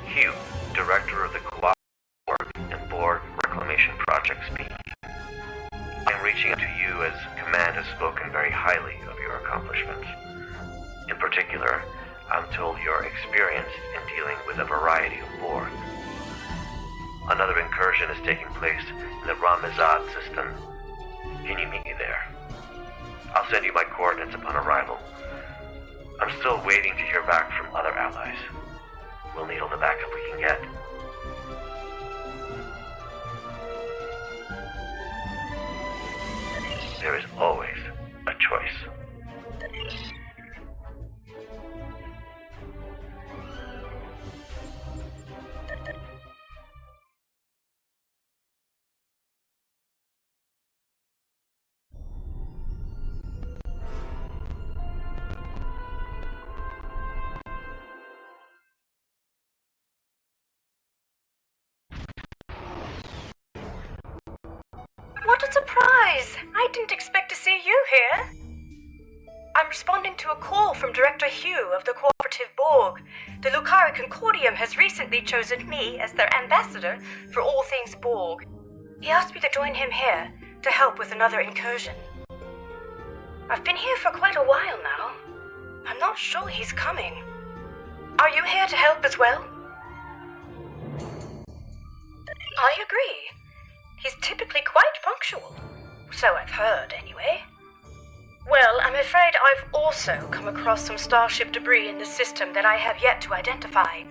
Hugh, Director of the Cooperative Work and Borg Reclamation Project speaking. I am reaching out to you as Command has spoken very highly of your accomplishments. In particular, I'm told you're experienced in dealing with a variety of Borg. Another incursion is taking place in the Ramazad system. Can you meet me there? I'll send you my coordinates upon arrival. I'm still waiting to hear back from other allies. We'll need all the backup we can get. There is always a choice. What a surprise! I didn't expect to see you here. I'm responding to a call from Director Hugh of the Cooperative Borg. The Lucari Concordium has recently chosen me as their ambassador for all things Borg. He asked me to join him here to help with another incursion. I've been here for quite a while now. I'm not sure he's coming. Are you here to help as well? I agree. He's typically quite punctual. So I've heard, anyway. Well, I'm afraid I've also come across some starship debris in the system that I have yet to identify.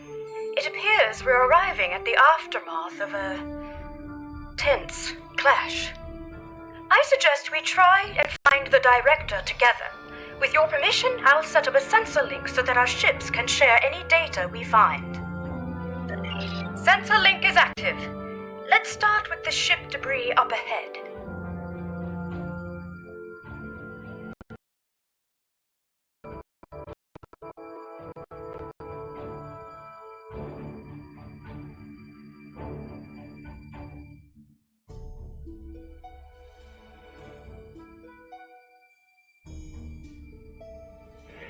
It appears we're arriving at the aftermath of a tense clash. I suggest we try and find the director together. With your permission, I'll set up a sensor link so that our ships can share any data we find. Sensor link is active. Let's start with the ship debris up ahead.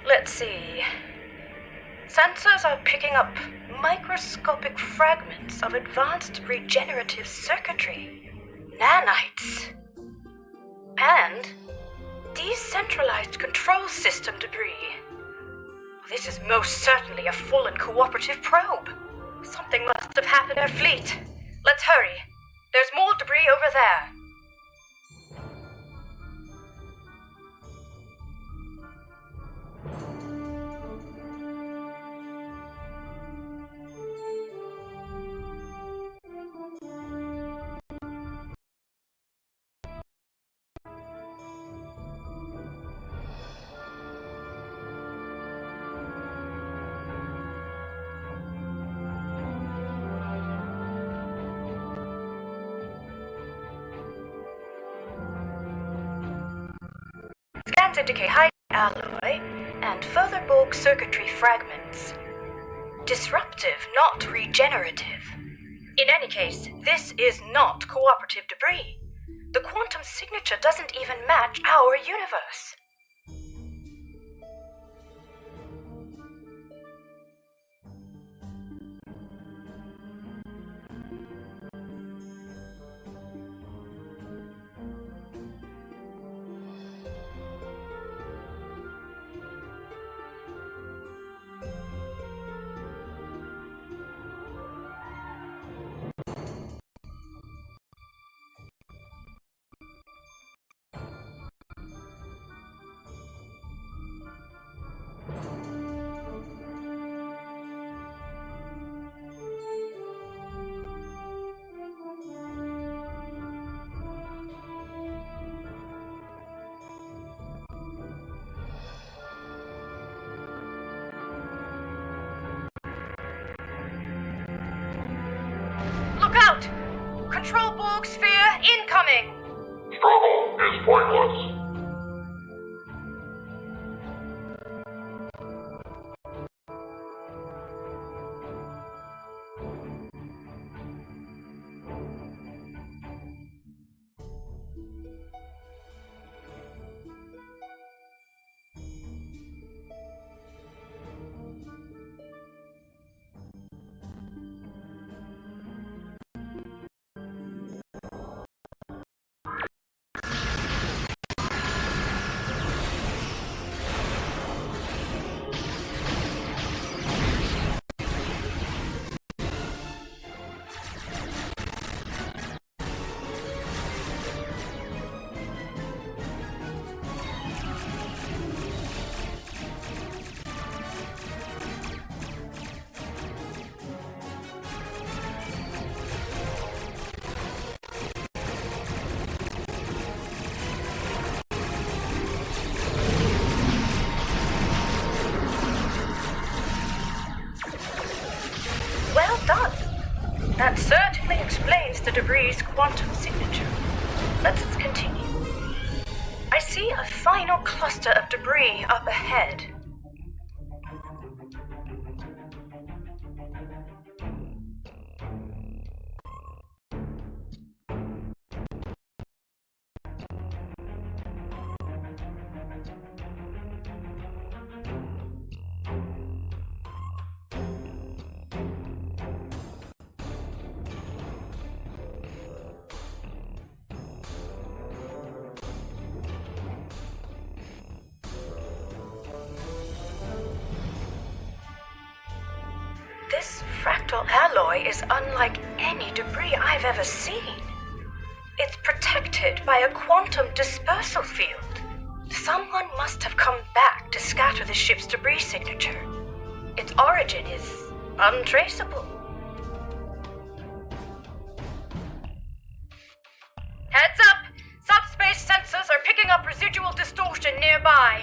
Let's see. Sensors are picking up microscopic fragments of advanced regenerative circuitry, nanites, and decentralized control system debris. This is most certainly a fallen cooperative probe. Something must have happened to their fleet. Let's hurry. There's more debris over there. Scans indicate high alloy and further Borg circuitry fragments. Disruptive, not regenerative. In any case, this is not cooperative debris. The quantum signature doesn't even match our universe. Look out! Control Borg sphere incoming! Struggle is pointless. the debris' quantum signature. Let's continue. I see a final cluster of debris up ahead. This fractal alloy is unlike any debris I've ever seen. It's protected by a quantum dispersal field. Someone must have come back to scatter the ship's debris signature. Its origin is untraceable. Heads up! Subspace sensors are picking up residual distortion nearby.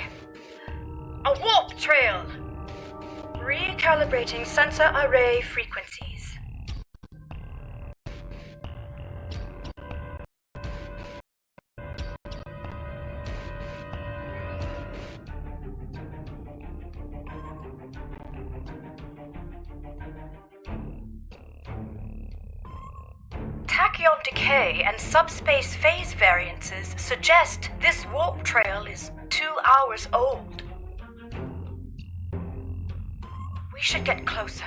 A warp trail. Recalibrating sensor array frequencies. Tachyon decay and subspace phase variances suggest this warp trail is 2 hours old. We should get closer.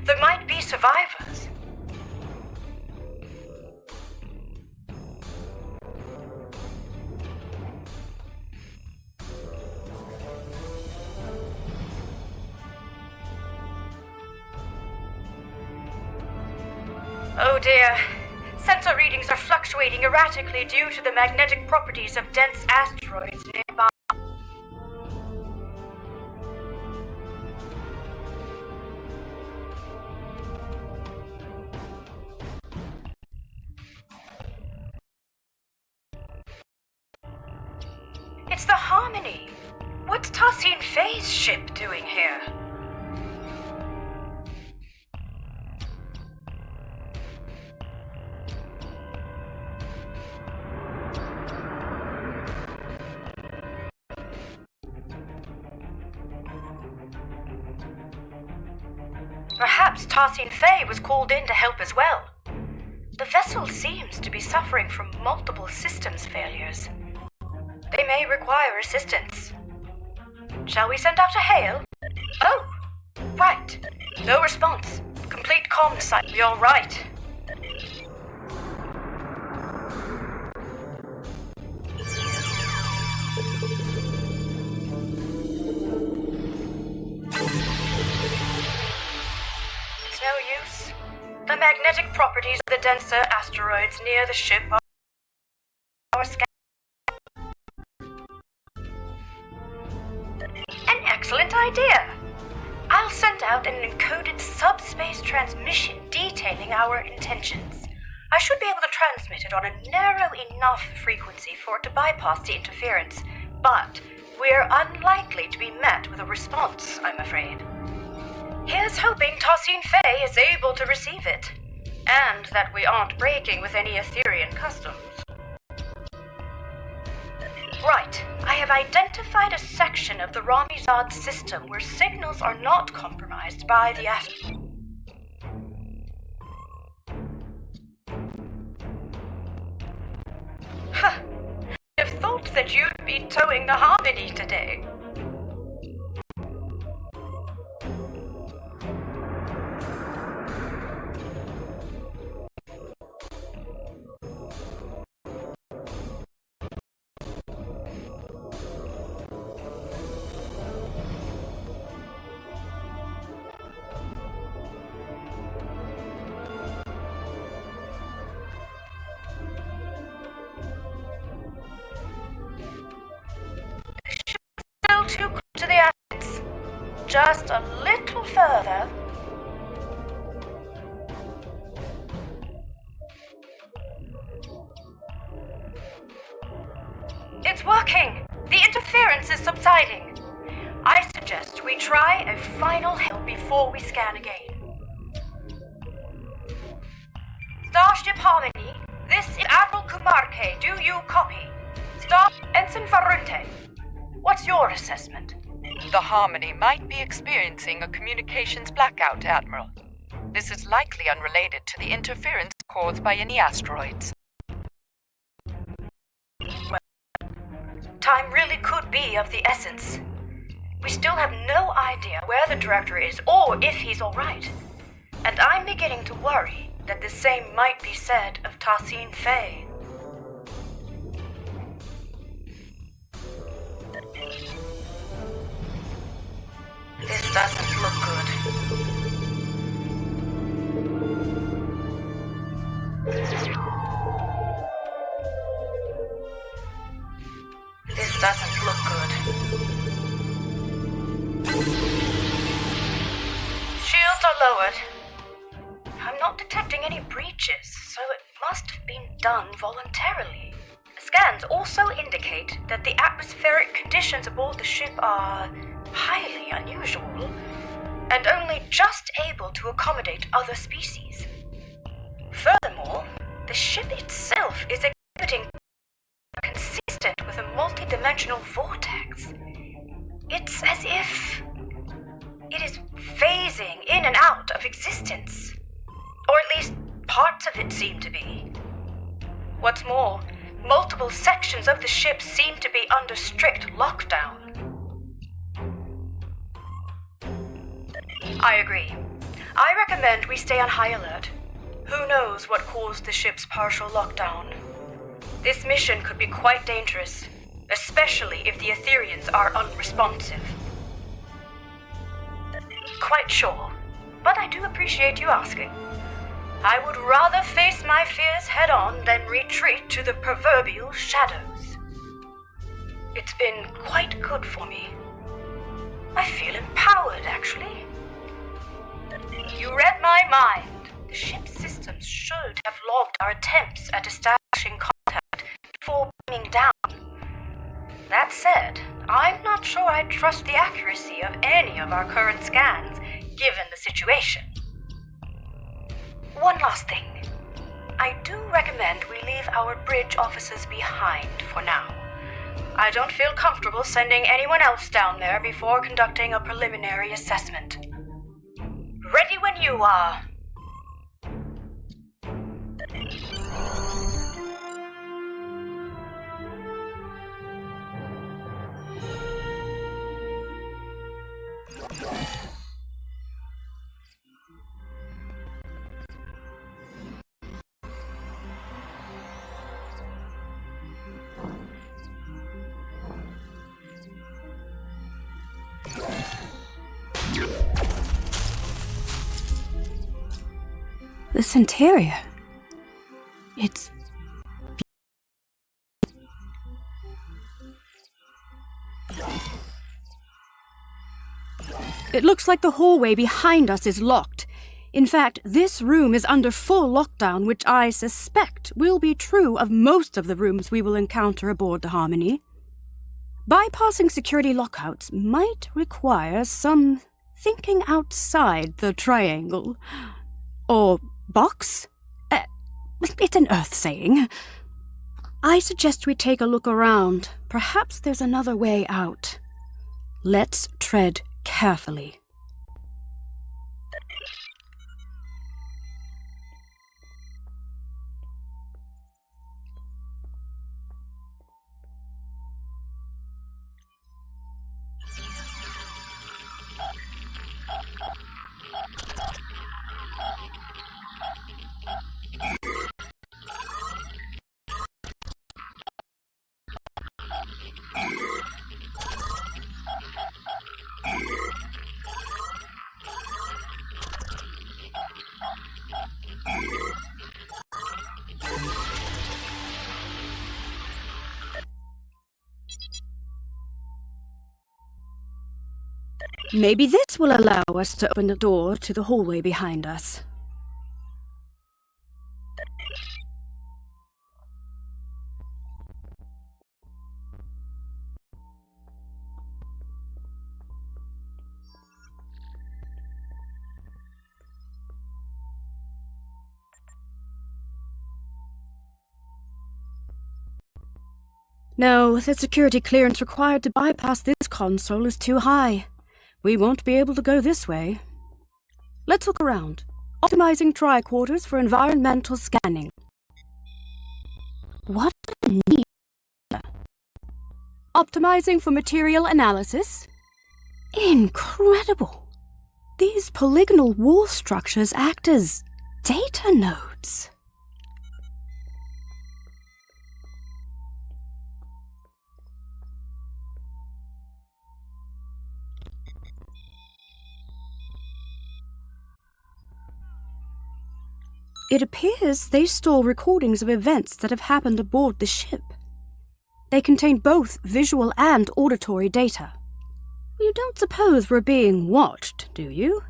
There might be survivors. Oh dear. Sensor readings are fluctuating erratically due to the magnetic properties of dense asteroids nearby. It's the Harmony. What's Tassine Faye's ship doing here? Perhaps Tassine Faye was called in to help as well. The vessel seems to be suffering from multiple systems failures. They may require assistance. Shall we send out a hail? Oh, right. No response. Complete calmness. You're all right. It's no use. The magnetic properties of the denser asteroids near the ship are scattered. An excellent idea. I'll send out an encoded subspace transmission detailing our intentions. I should be able to transmit it on a narrow enough frequency for it to bypass the interference, but we're unlikely to be met with a response, I'm afraid. Here's hoping Tassine Faye is able to receive it, and that we aren't breaking with any Etherian customs. Right, I have identified a section of the Ramizad system where signals are not compromised by the asteroid. Huh. I'd have thought that you'd be towing the Harmony today. Too close to the assets. Just a little further. It's working! The interference is subsiding. I suggest we try a final hail before we scan again. Starship Harmony, this is Admiral Kumarke. Do you copy? Star Ensign Farunte. What's your assessment? The Harmony might be experiencing a communications blackout, Admiral. This is likely unrelated to the interference caused by any asteroids. Time really could be of the essence. We still have no idea where the director is or if he's alright. And I'm beginning to worry that the same might be said of Tassine Faye. This doesn't look good. This doesn't look good. Shields are lowered. I'm not detecting any breaches, so it must have been done voluntarily. The scans also indicate that the atmospheric conditions aboard the ship are highly unusual, and only just able to accommodate other species. Furthermore, the ship itself is exhibiting consistent with a multidimensional vortex. It's as if it is phasing in and out of existence. Or at least parts of it seem to be. What's more, multiple sections of the ship seem to be under strict lockdown. I agree. I recommend we stay on high alert. Who knows what caused the ship's partial lockdown? This mission could be quite dangerous, especially if the Etherians are unresponsive. Quite sure, but I do appreciate you asking. I would rather face my fears head-on than retreat to the proverbial shadows. It's been quite good for me. I feel empowered, actually. You read my mind. The ship's systems should have logged our attempts at establishing contact before beaming down. That said, I'm not sure I trust the accuracy of any of our current scans, given the situation. One last thing. I do recommend we leave our bridge officers behind for now. I don't feel comfortable sending anyone else down there before conducting a preliminary assessment. Ready when you are. This interior. It's... It looks like the hallway behind us is locked. In fact, this room is under full lockdown, which I suspect will be true of most of the rooms we will encounter aboard the Harmony. Bypassing security lockouts might require some thinking outside the triangle. Or box? It's an Earth saying. I suggest we take a look around. Perhaps there's another way out. Let's tread carefully. Maybe this will allow us to open the door to the hallway behind us. No, the security clearance required to bypass this console is too high. We won't be able to go this way. Let's look around. Optimizing tricorders for environmental scanning. What a neat... Optimizing for material analysis? Incredible! These polygonal wall structures act as data nodes. It appears they store recordings of events that have happened aboard the ship. They contain both visual and auditory data. You don't suppose we're being watched, do you?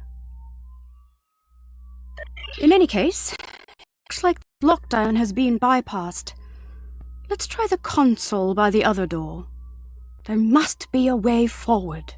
In any case, looks like lockdown has been bypassed. Let's try the console by the other door. There must be a way forward.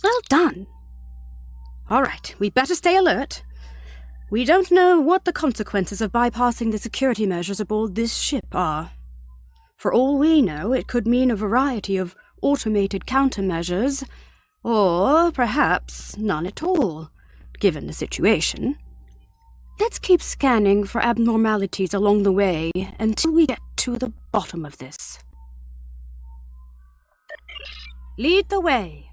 Well done. All right, we better stay alert. We don't know what the consequences of bypassing the security measures aboard this ship are. For all we know, it could mean a variety of automated countermeasures, or perhaps none at all, given the situation. Let's keep scanning for abnormalities along the way until we get to the bottom of this. Lead the way.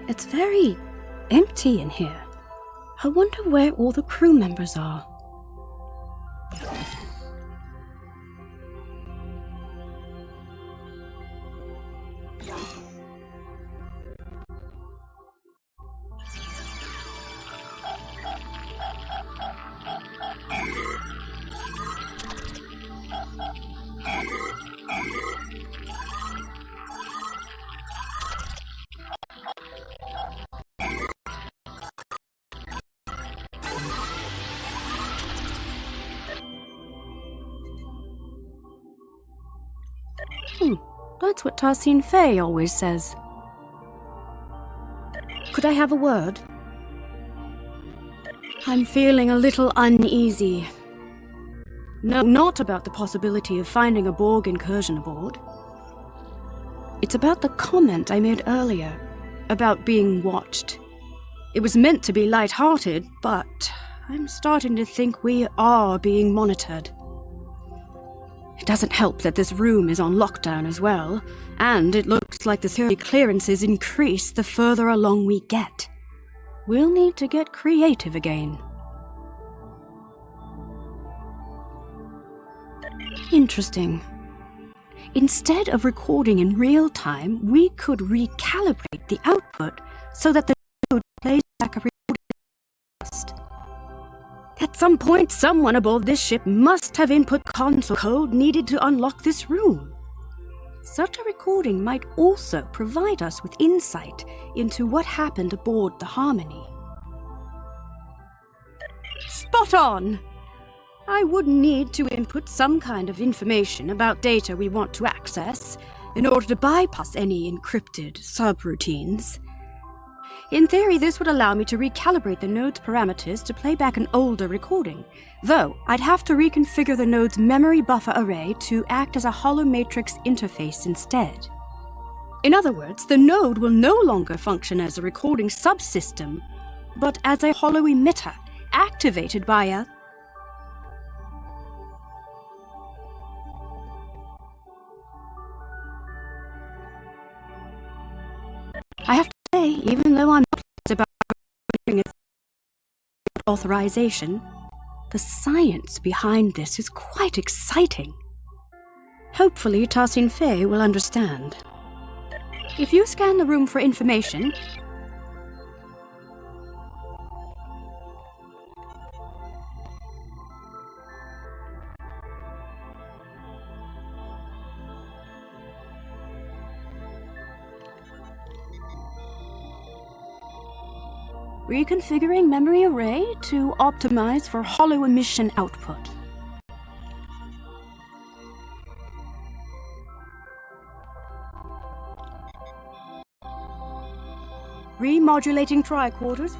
It's very empty in here. I wonder where all the crew members are. That's what Tarsine Faye always says. Could I have a word? I'm feeling a little uneasy. No, not about the possibility of finding a Borg incursion aboard. It's about the comment I made earlier, about being watched. It was meant to be light-hearted, but I'm starting to think we are being monitored. It doesn't help that this room is on lockdown as well, and it looks like the security clearances increase the further along we get. We'll need to get creative again. Interesting. Instead of recording in real time, we could recalibrate the output so that the node plays back a recording first. At some point, someone aboard this ship must have input console code needed to unlock this room. Such a recording might also provide us with insight into what happened aboard the Harmony. Spot on! I would need to input some kind of information about data we want to access in order to bypass any encrypted subroutines. In theory, this would allow me to recalibrate the node's parameters to play back an older recording, though I'd have to reconfigure the node's memory buffer array to act as a holomatrix interface instead. In other words, the node will no longer function as a recording subsystem, but as a hollow emitter, activated by a... I have to say, even though I'm not about giving it authorization, the science behind this is quite exciting. Hopefully, Tassin Fei will understand. If you scan the room for information... Reconfiguring memory array to optimize for hollow emission output. Remodulating tricorders.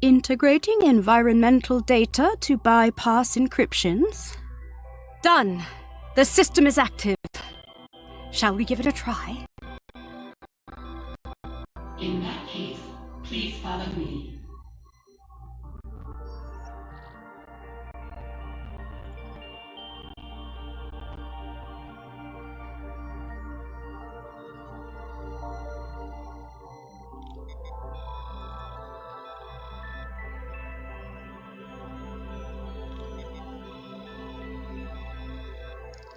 Integrating environmental data to bypass encryptions. Done! The system is active. Shall we give it a try? In that case, please follow me.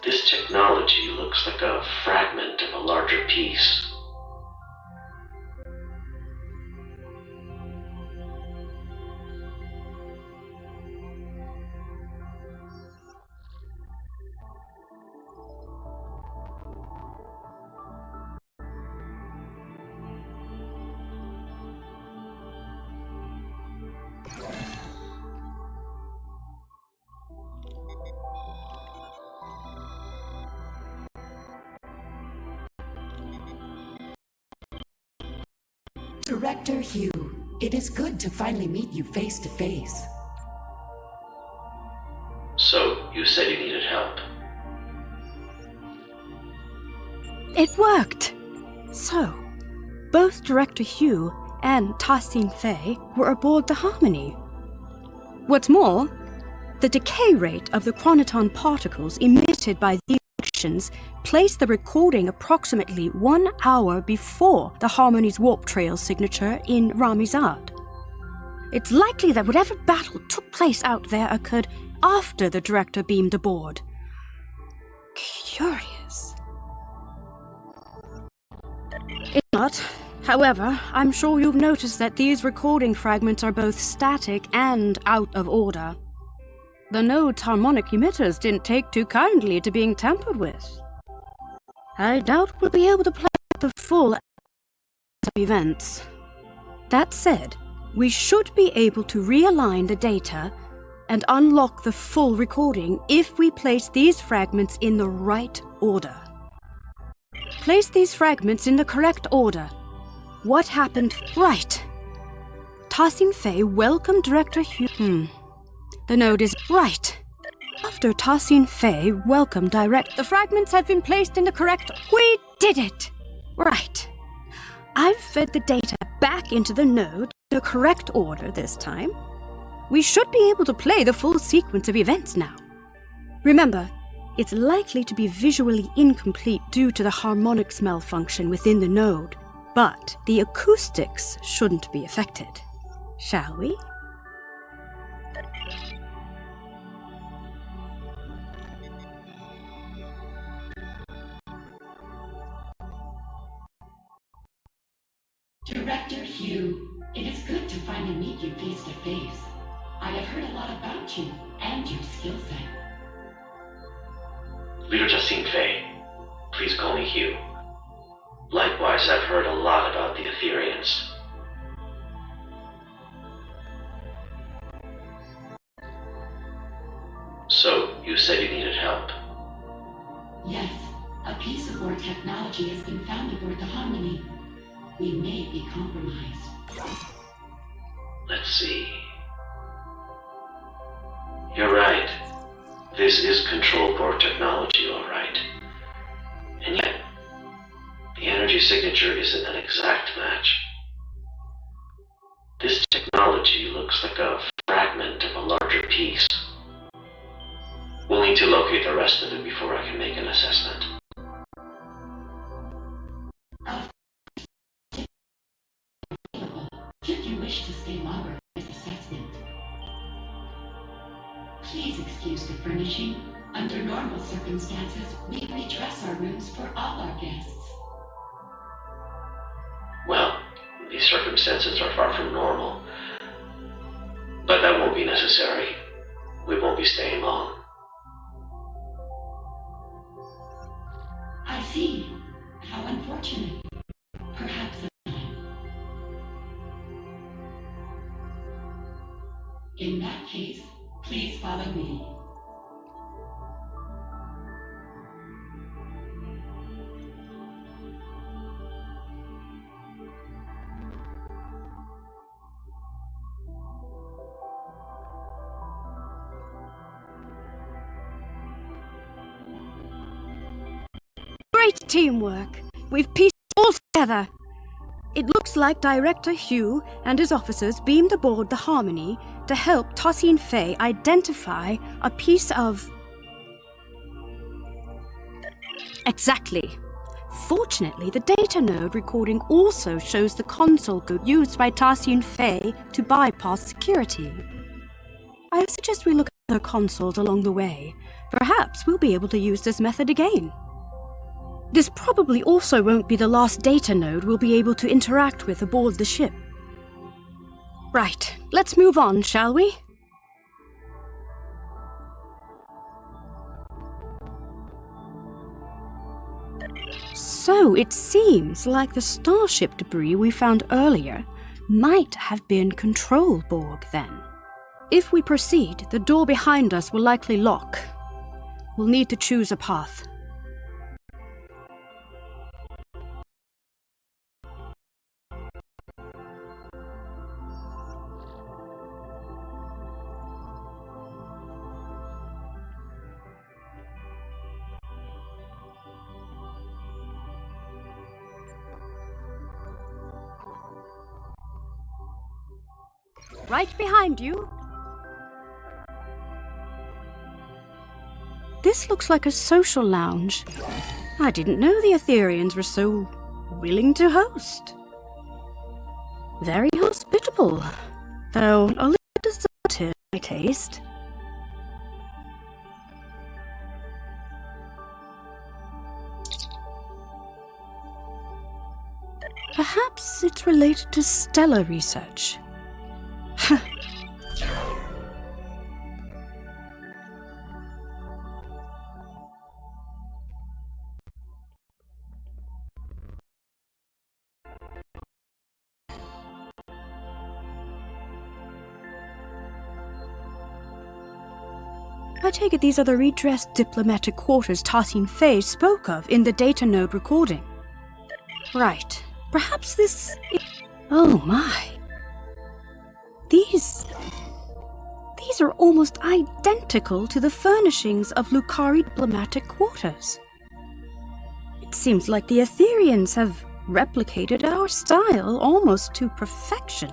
This technology looks like a fragment of a larger piece. Director Hugh, it is good to finally meet you face to face. So, you said you needed help. It worked! So, both Director Hugh and Tassin Fei were aboard the Harmony. What's more, the decay rate of the chronoton particles emitted by these actions placed the recording approximately 1 hour before the Harmony's warp trail signature in Ramizad. It's likely that whatever battle took place out there occurred after the director beamed aboard. Curious. If not, however, I'm sure you've noticed that these recording fragments are both static and out of order. The node's harmonic emitters didn't take too kindly to being tampered with. I doubt we'll be able to play the full events. That said, we should be able to realign the data and unlock the full recording if we place these fragments in the right order. Place these fragments in the correct order. What happened? Right. Tassin Fei welcomed Director Hugh. The node is right. After Tassin Fei welcomed the fragments have been placed in the correct... We did it! Right. I've fed the data back into the node in the correct order this time. We should be able to play the full sequence of events now. Remember, it's likely to be visually incomplete due to the harmonics malfunction within the node, but the acoustics shouldn't be affected. Shall we? Director Hugh, it is good to finally meet you face to face. I have heard a lot about you and your skill set. Leader Tassin Fei, please call me Hugh. Likewise, I've heard a lot about the Etherians. So, you said you needed help. Yes, a piece of our technology has been found aboard the Harmony. We may be compromised. Let's see. You're right. This is control board technology, all right. And yet, the energy Sophie's signature isn't an exact match. This technology looks like a fragment of a larger piece. We'll need to locate the rest of it before I can make an assessment. Should you wish to stay longer for this assessment. Please excuse the furnishing. Under normal circumstances, we redress our rooms for all our guests. Well, these circumstances are far from normal. But that won't be necessary. We won't be staying long. I see. How unfortunate. Perhaps a time. In that case, please follow me. Great teamwork. We've pieced it all together. It looks like Director Hugh and his officers beamed aboard the Harmony to help Tosin Fay identify a piece of... Exactly. Fortunately, the data node recording also shows the console code used by Tosin Fay to bypass security. I suggest we look at other consoles along the way. Perhaps we'll be able to use this method again. This probably also won't be the last data node we'll be able to interact with aboard the ship. Right, let's move on, shall we? So it seems like the starship debris we found earlier might have been control Borg then. If we proceed, the door behind us will likely lock. We'll need to choose a path. Right behind you. This looks like a social lounge. I didn't know the Etherians were so willing to host. Very hospitable, though a little deserted, my taste. Perhaps it's related to stellar research. I take it these are the redressed diplomatic quarters Tosin Fay spoke of in the data node recording. Right. Perhaps this... Oh my. These are almost identical to the furnishings of Lucari diplomatic quarters. It seems like the Etherians have replicated our style almost to perfection.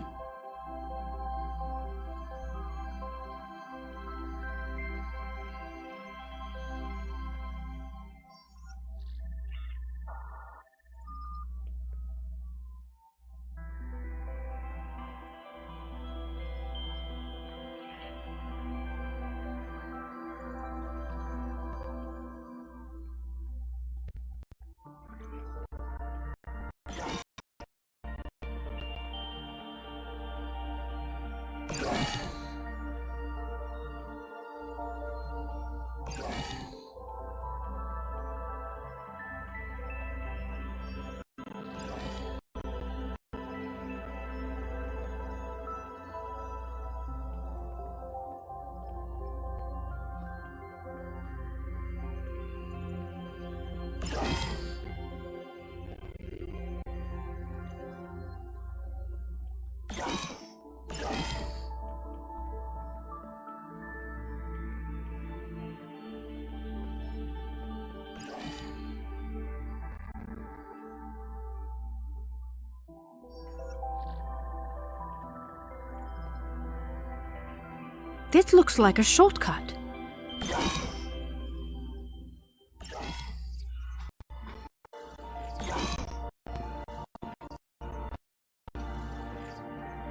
This looks like a shortcut.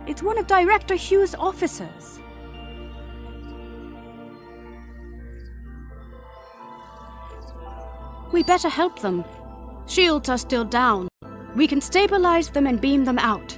It's one of Director Hugh's officers. We better help them. Shields are still down. We can stabilize them and beam them out.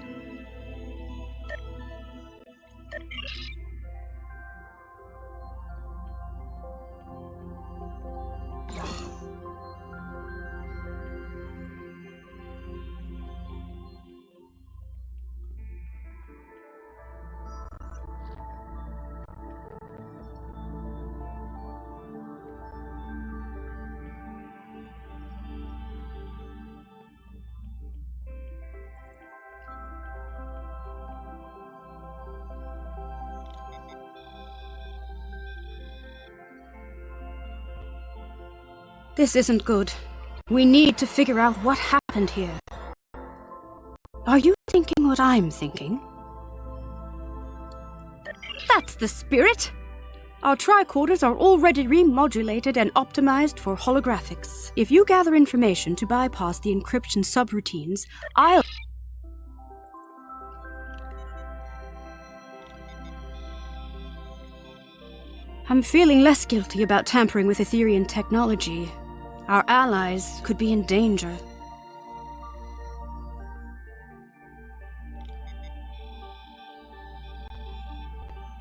This isn't good. We need to figure out what happened here. Are you thinking what I'm thinking? That's the spirit! Our tricorders are already remodulated and optimized for holographics. If you gather information to bypass the encryption subroutines, I'm feeling less guilty about tampering with Etherian technology. Our allies could be in danger.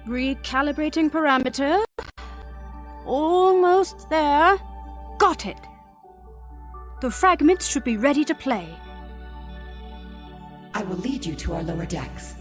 Recalibrating parameter. Almost there. Got it! The fragments should be ready to play. I will lead you to our lower decks.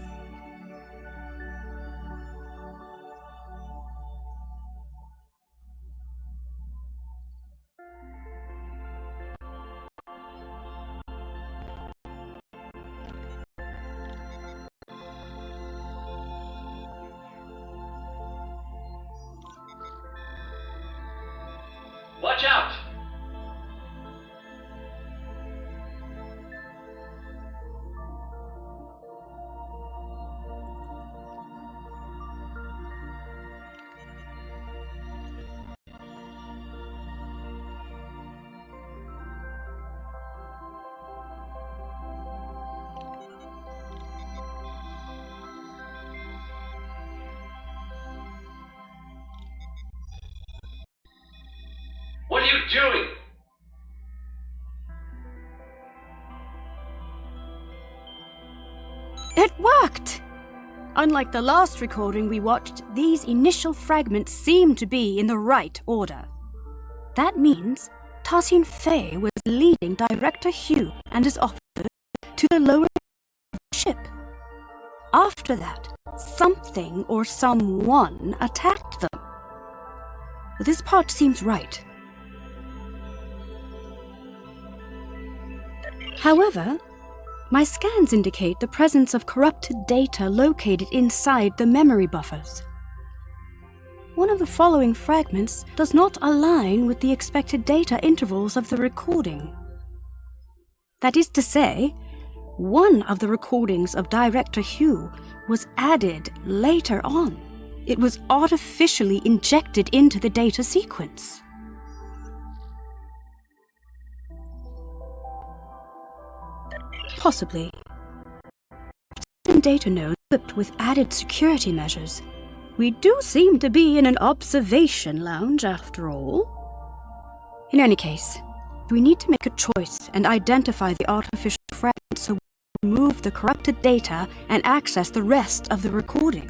Watch out! What are you doing? It worked! Unlike the last recording we watched, these initial fragments seem to be in the right order. That means Tassin Fei was leading Director Hugh and his officers to the lower ship. After that, something or someone attacked them. This part seems right. However, my scans indicate the presence of corrupted data located inside the memory buffers. One of the following fragments does not align with the expected data intervals of the recording. That is to say, one of the recordings of Director Hugh was added later on. It was artificially injected into the data sequence. Possibly. Data nodes equipped with added security measures. We do seem to be in an observation lounge after all. In any case, we need to make a choice and identify the artificial fragments so we remove the corrupted data and access the rest of the recording.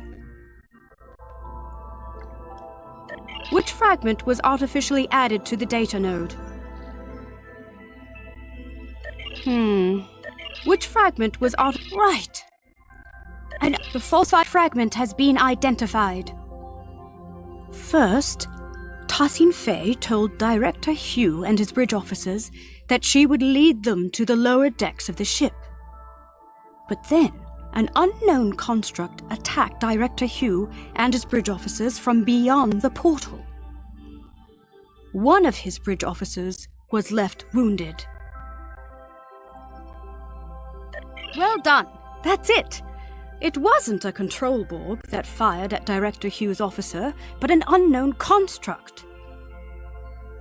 Which fragment was artificially added to the data node? Which fragment was right? And the falsified fragment has been identified. First, Tassin Fei told Director Hugh and his bridge officers that she would lead them to the lower decks of the ship. But then, an unknown construct attacked Director Hugh and his bridge officers from beyond the portal. One of his bridge officers was left wounded. Well done. That's it. It wasn't a control Borg that fired at Director Hugh's officer, but an unknown construct.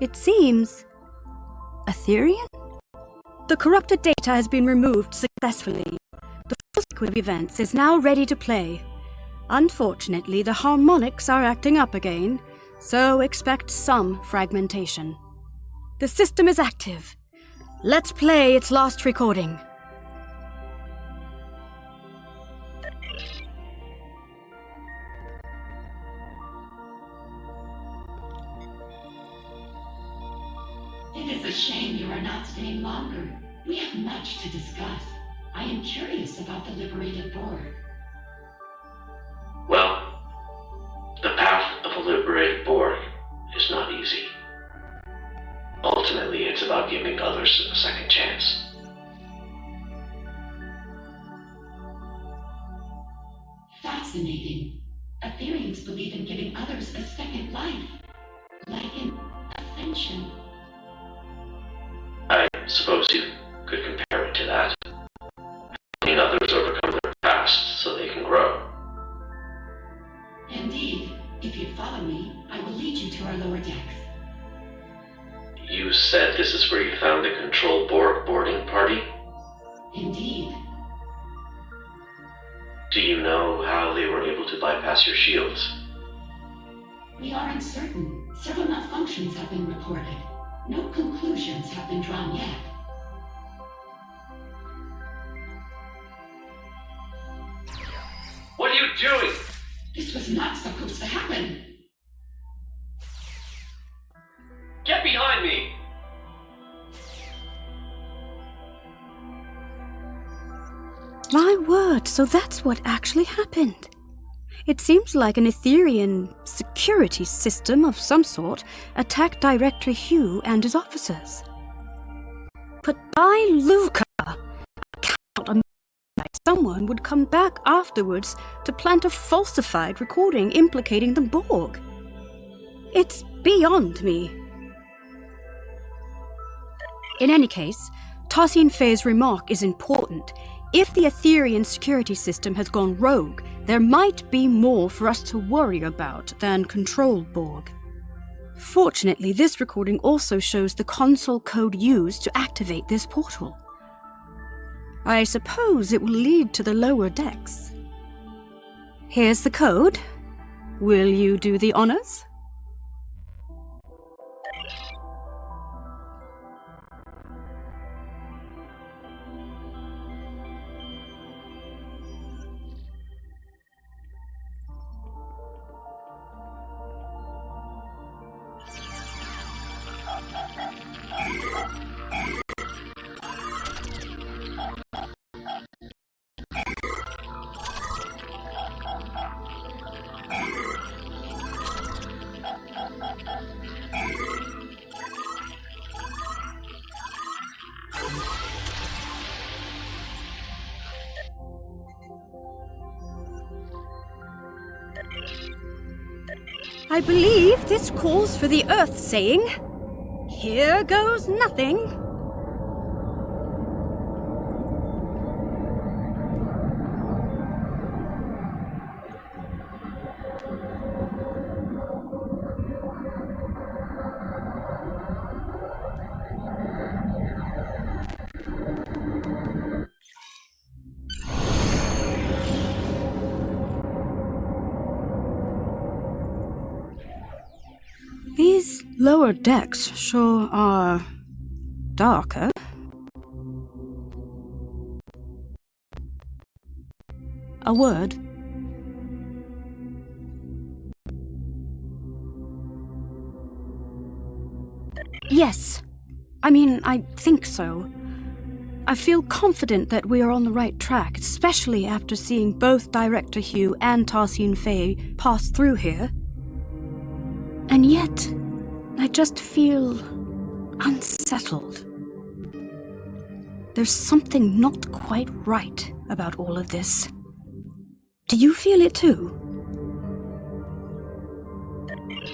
It seems Etherean? The corrupted data has been removed successfully. The full sequence of events is now ready to play. Unfortunately, the harmonics are acting up again, so expect some fragmentation. The system is active. Let's play its last recording. It is a shame you are not staying longer. We have much to discuss. I am curious about the liberated Borg. Well, the path of a liberated Borg is not easy. Ultimately, it's about giving others a second chance. Fascinating. Ethereans believe in giving others a second life, like an ascension. I suppose you could compare it to that. Helping others overcome their past so they can grow. Indeed, if you follow me, I will lead you to our lower decks. You said this is where you found the Control Borg boarding party? Indeed. Do you know how they were able to bypass your shields? We are uncertain. Several malfunctions have been reported. No conclusions have been drawn yet. What are you doing? This was not supposed to happen. Get behind me! My word, so that's what actually happened. It seems like an Etherean security system of some sort attacked Director Hugh and his officers. But by Luca, I cannot imagine someone would come back afterwards to plant a falsified recording implicating the Borg. It's beyond me. In any case, Tassine Fei's remark is important. If the Etherean security system has gone rogue, there might be more for us to worry about than Control Borg. Fortunately, this recording also shows the console code used to activate this portal. I suppose it will lead to the lower decks. Here's the code. Will you do the honors? I believe this calls for the Earth saying, "Here goes nothing." These lower decks sure are darker. A word. Yes. I think so. I feel confident that we are on the right track, especially after seeing both Director Hugh and Tassine Fei pass through here. And yet, I just feel unsettled. There's something not quite right about all of this. Do you feel it too?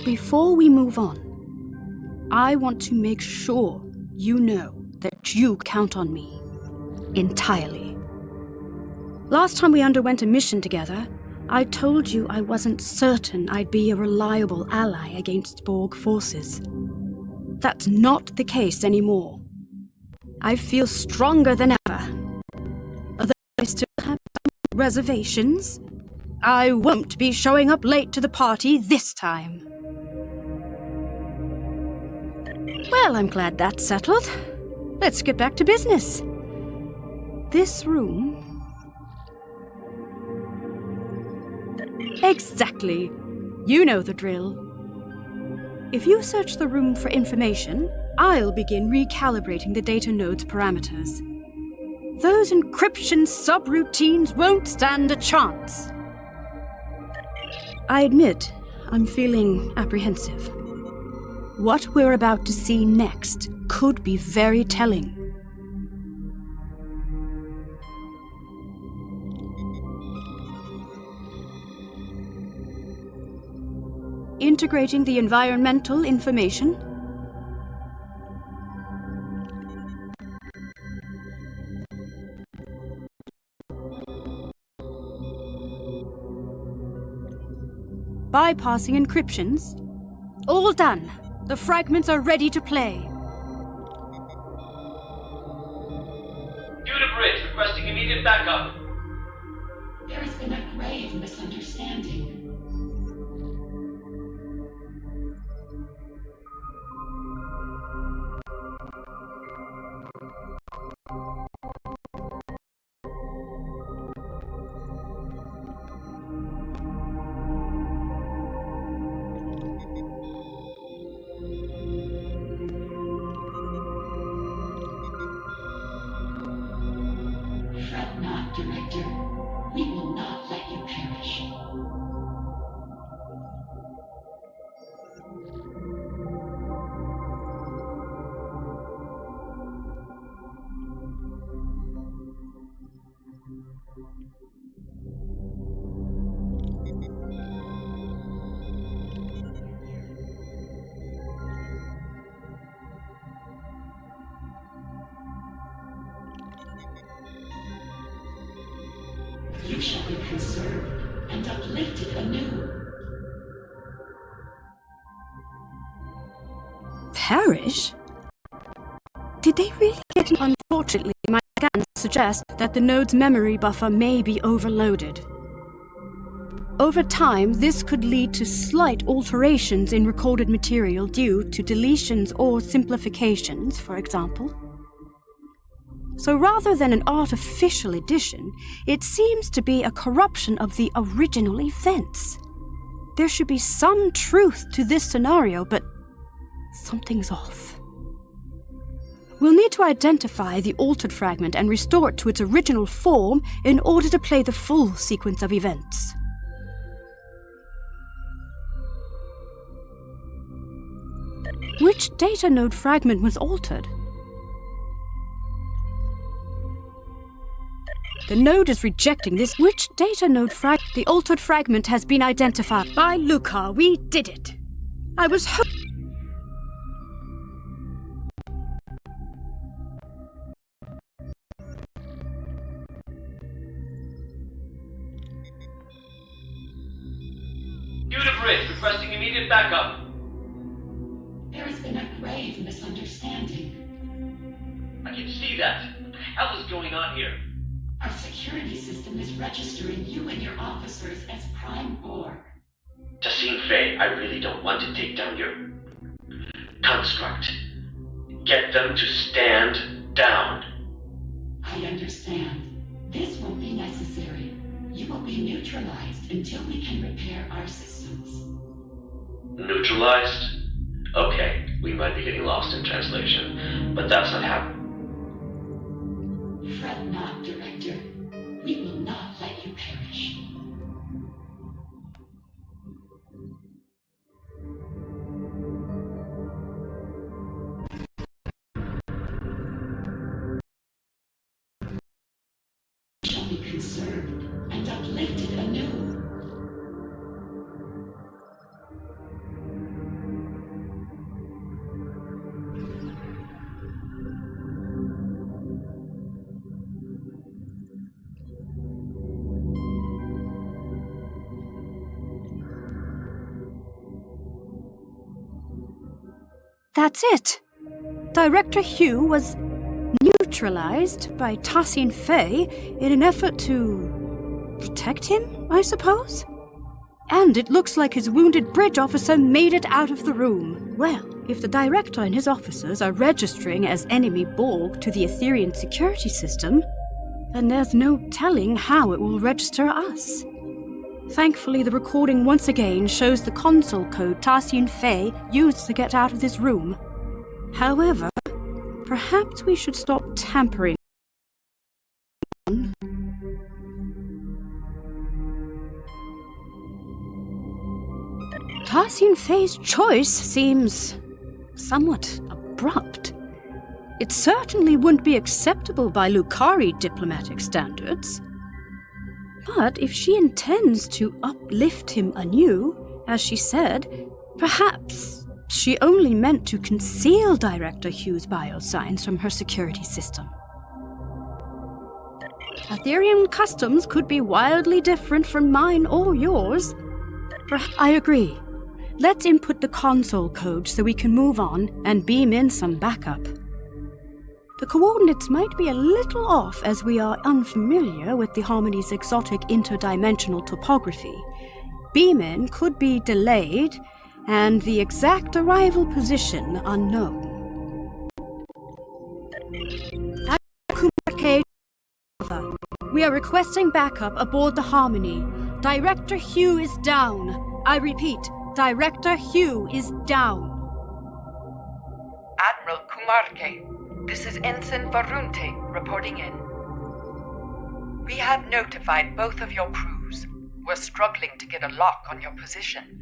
Before we move on, I want to make sure you know that you count on me entirely. Last time we underwent a mission together, I told you I wasn't certain I'd be a reliable ally against Borg forces. That's not the case anymore. I feel stronger than ever. Although I still have some reservations, I won't be showing up late to the party this time. Well, I'm glad that's settled. Let's get back to business. This room... Exactly. You know the drill. If you search the room for information, I'll begin recalibrating the data node's parameters. Those encryption subroutines won't stand a chance. I admit, I'm feeling apprehensive. What we're about to see next could be very telling. Integrating the environmental information. Bypassing encryptions. All done. The fragments are ready to play. Due to bridge, requesting immediate backup. There has been a grave misunderstanding. Fret not, Director. We will not let you perish. You shall be conserved and uplifted anew. Perish? Did they really get it? Unfortunately, my scans suggest that the node's memory buffer may be overloaded. Over time, this could lead to slight alterations in recorded material due to deletions or simplifications, for example. So rather than an artificial addition, it seems to be a corruption of the original events. There should be some truth to this scenario, but something's off. We'll need to identify the altered fragment and restore it to its original form in order to play the full sequence of events. Which data node fragment was altered? The node is rejecting this. Which data node The altered fragment has been identified. By Luca, we did it. I was Due to bridge, requesting immediate backup. There has been a grave misunderstanding. I can see that. What the hell is going on here? Our security system is registering you and your officers as Prime Borg. Tassine Faye, I really don't want to take down your construct. Get them to stand down. I understand. This won't be necessary. You will be neutralized until we can repair our systems. Neutralized? Okay, we might be getting lost in translation, but that's not happening. Fret not, Director. We will not let you perish. You shall be conserved and uplifted anew. That's it. Director Hugh was neutralized by Tassin Fey in an effort to protect him, I suppose? And it looks like his wounded bridge officer made it out of the room. Well, if the director and his officers are registering as enemy Borg to the Etherean security system, then there's no telling how it will register us. Thankfully, the recording once again shows the console code Tassin Fey used to get out of this room. However, perhaps we should stop tampering. Tassin Fey's choice seems somewhat abrupt. It certainly wouldn't be acceptable by Lucari diplomatic standards. But if she intends to uplift him anew, as she said, perhaps she only meant to conceal Director Hugh's biosigns from her security system. Ethereum customs could be wildly different from mine or yours. I agree. Let's input the console code so we can move on and beam in some backup. The coordinates might be a little off as we are unfamiliar with the Harmony's exotic interdimensional topography. Beam-in could be delayed, and the exact arrival position unknown. We are requesting backup aboard the Harmony. Director Hugh is down. I repeat, Director Hugh is down. Admiral Kumarke, this is Ensign Varunte reporting in. We have notified both of your crews. We're struggling to get a lock on your position.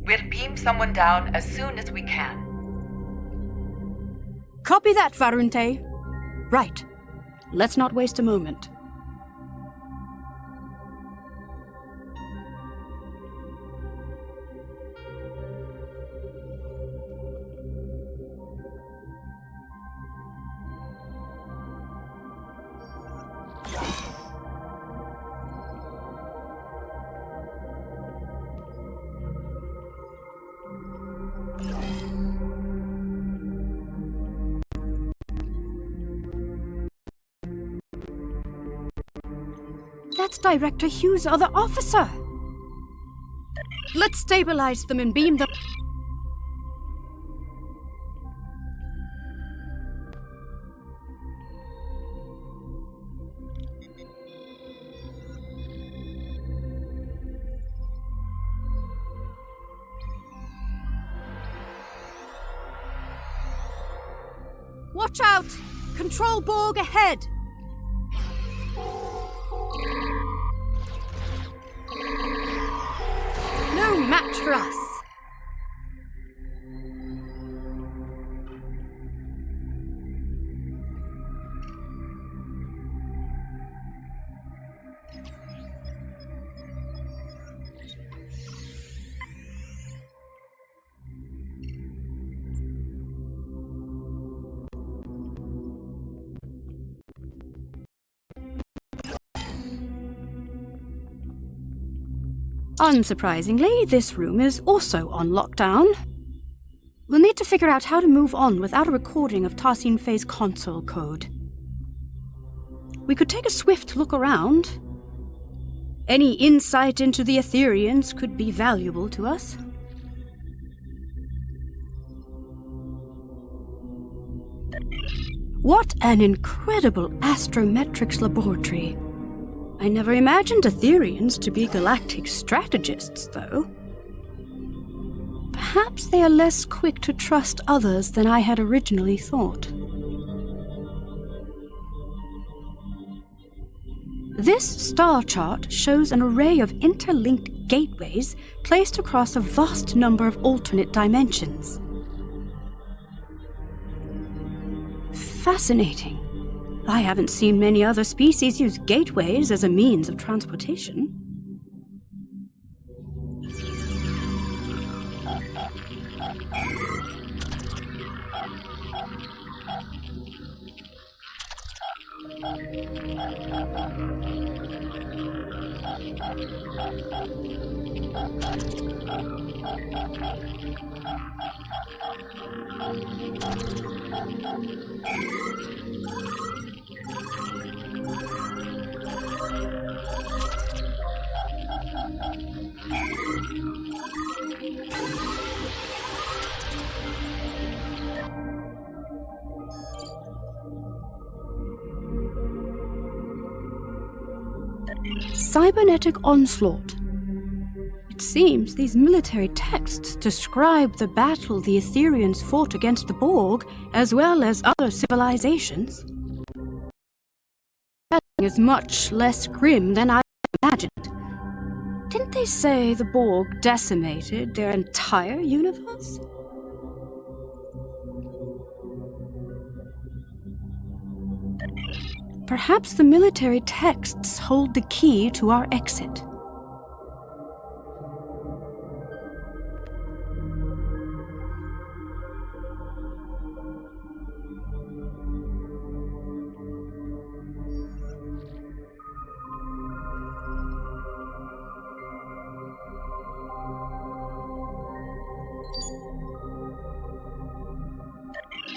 We'll beam someone down as soon as we can. Copy that, Varunte. Right. Let's not waste a moment. That's Director Hugh's other officer. Let's stabilize them and beam them. Watch out! Control Borg ahead! No match for us. Unsurprisingly, this room is also on lockdown. We'll need to figure out how to move on without a recording of Tassin Fey's console code. We could take a swift look around. Any insight into the Ethereans could be valuable to us. What an incredible astrometrics laboratory. I never imagined Ethereans to be galactic strategists, though. Perhaps they are less quick to trust others than I had originally thought. This star chart shows an array of interlinked gateways placed across a vast number of alternate dimensions. Fascinating. I haven't seen many other species use gateways as a means of transportation. Cybernetic onslaught. It seems these military texts describe the battle the Etherians fought against the Borg, as well as other civilizations. That is much less grim than I imagined. Didn't they say the Borg decimated their entire universe? Perhaps the military texts hold the key to our exit.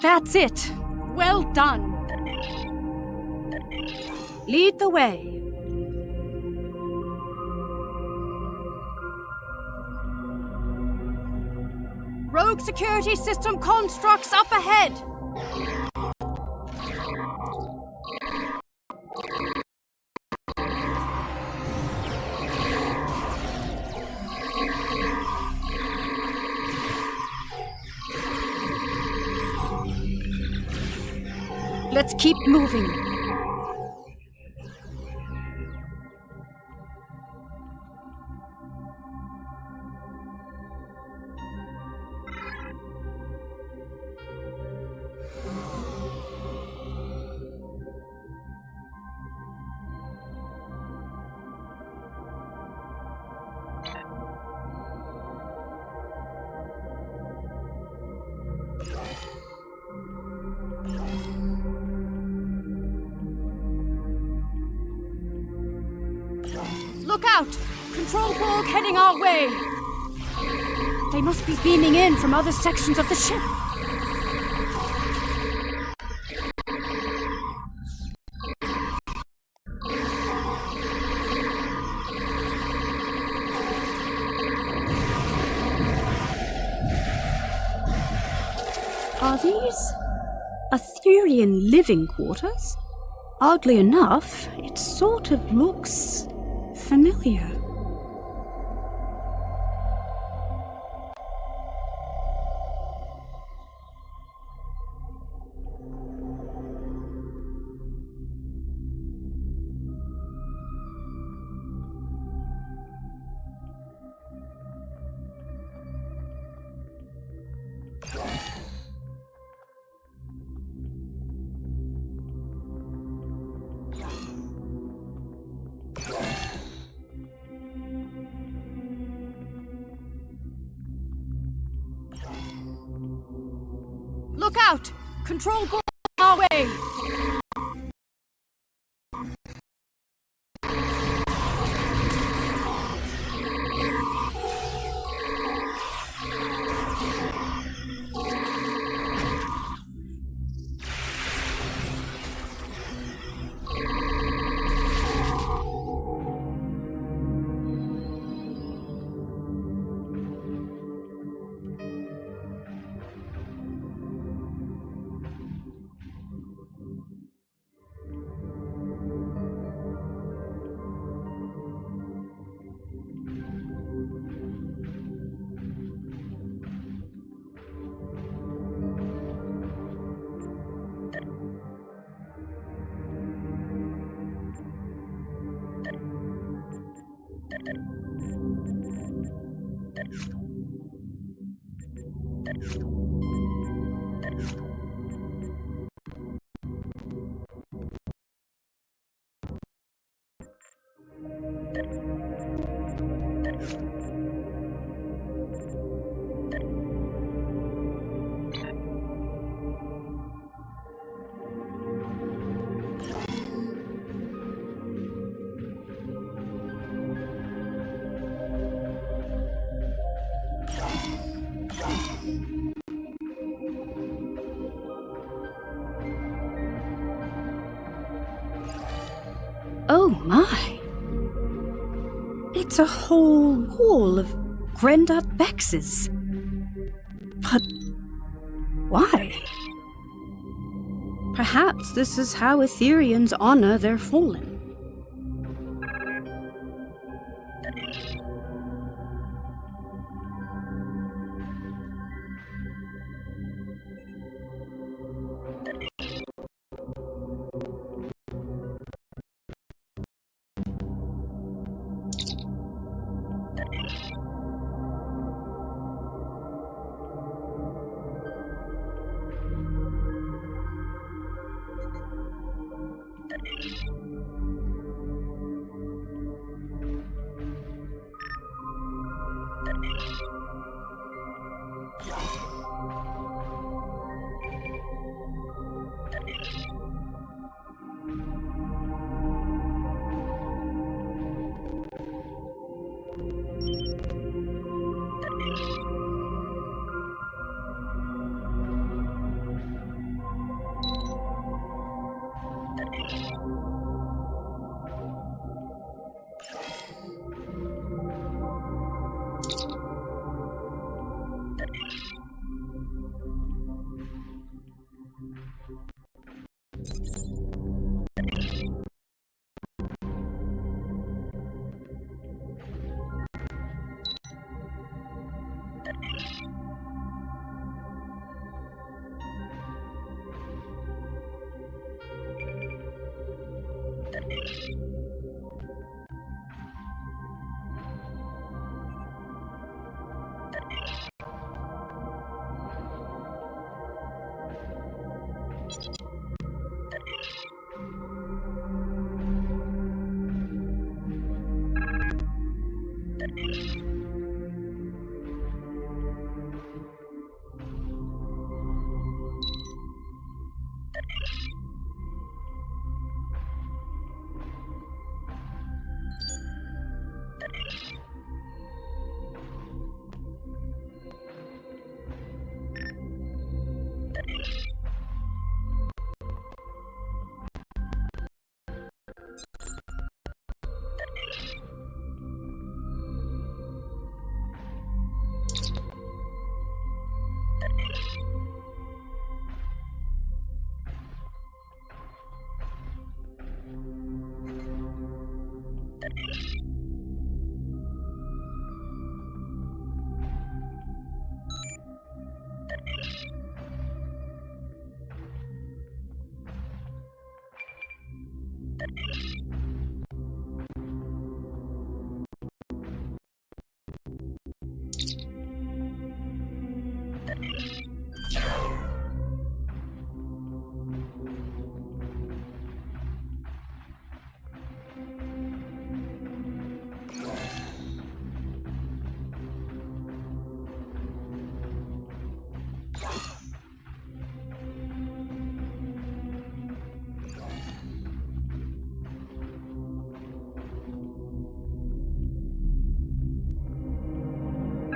That's it. Well done. Lead the way. Rogue security system constructs up ahead. Let's keep moving. Look out! Control Borg heading our way! They must be beaming in from other sections of the ship. Are these Etherian living quarters? Oddly enough, it sort of looks familiar. Look out! Control Borg our way! Oh my. It's a whole wall of Grendad Bexes. But why? Perhaps this is how Etherians honor their fallen.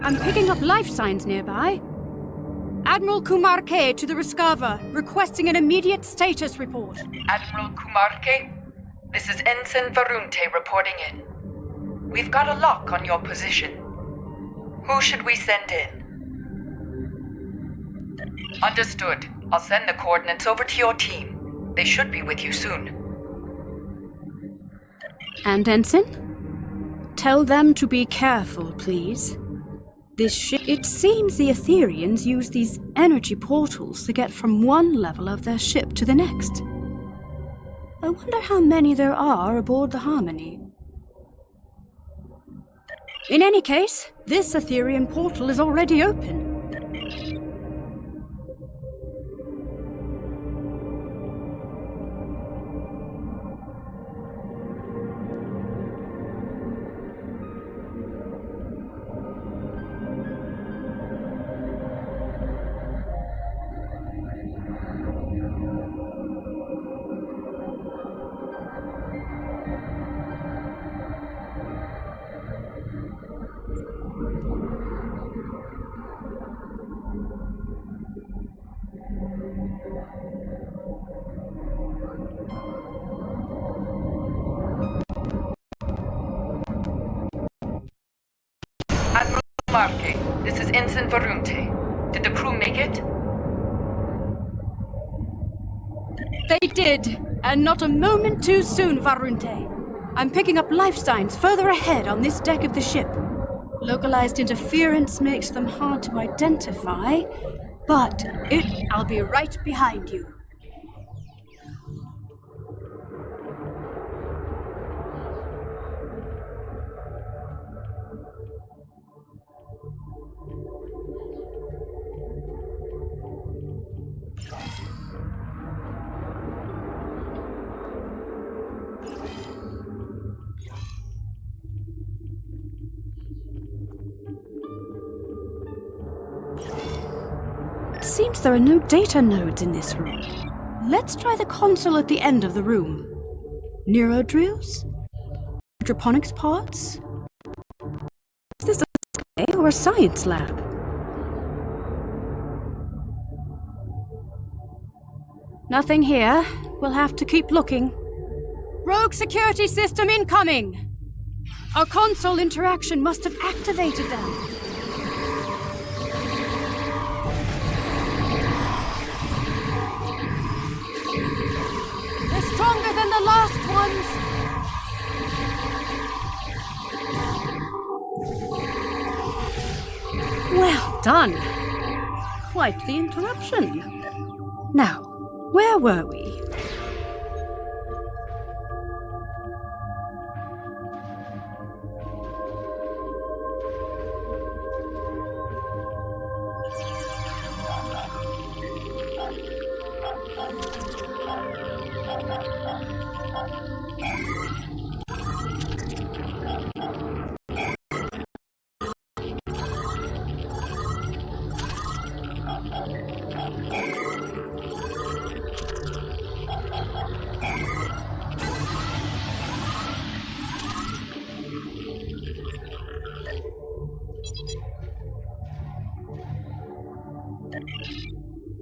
I'm picking up life signs nearby. Admiral Kumar K to the Rescava, requesting an immediate status report. Admiral Kumar K, this is Ensign Varunte reporting in. We've got a lock on your position. Who should we send in? Understood. I'll send the coordinates over to your team. They should be with you soon. And Ensign? Tell them to be careful, please. This ship... It seems the Etherians use these energy portals to get from one level of their ship to the next. I wonder how many there are aboard the Harmony. In any case, this Etherian portal is already open. This is Ensign Varunte. Did the crew make it? They did, and not a moment too soon, Varunte. I'm picking up life signs further ahead on this deck of the ship. Localized interference makes them hard to identify, but I'll be right behind you. It seems there are no data nodes in this room. Let's try the console at the end of the room. Neurodrills? Hydroponics pods? Is this a display or a science lab? Nothing here. We'll have to keep looking. Rogue security system incoming! Our console interaction must have activated them. They're stronger than the last ones! Well done! Quite the interruption. Now, where were we?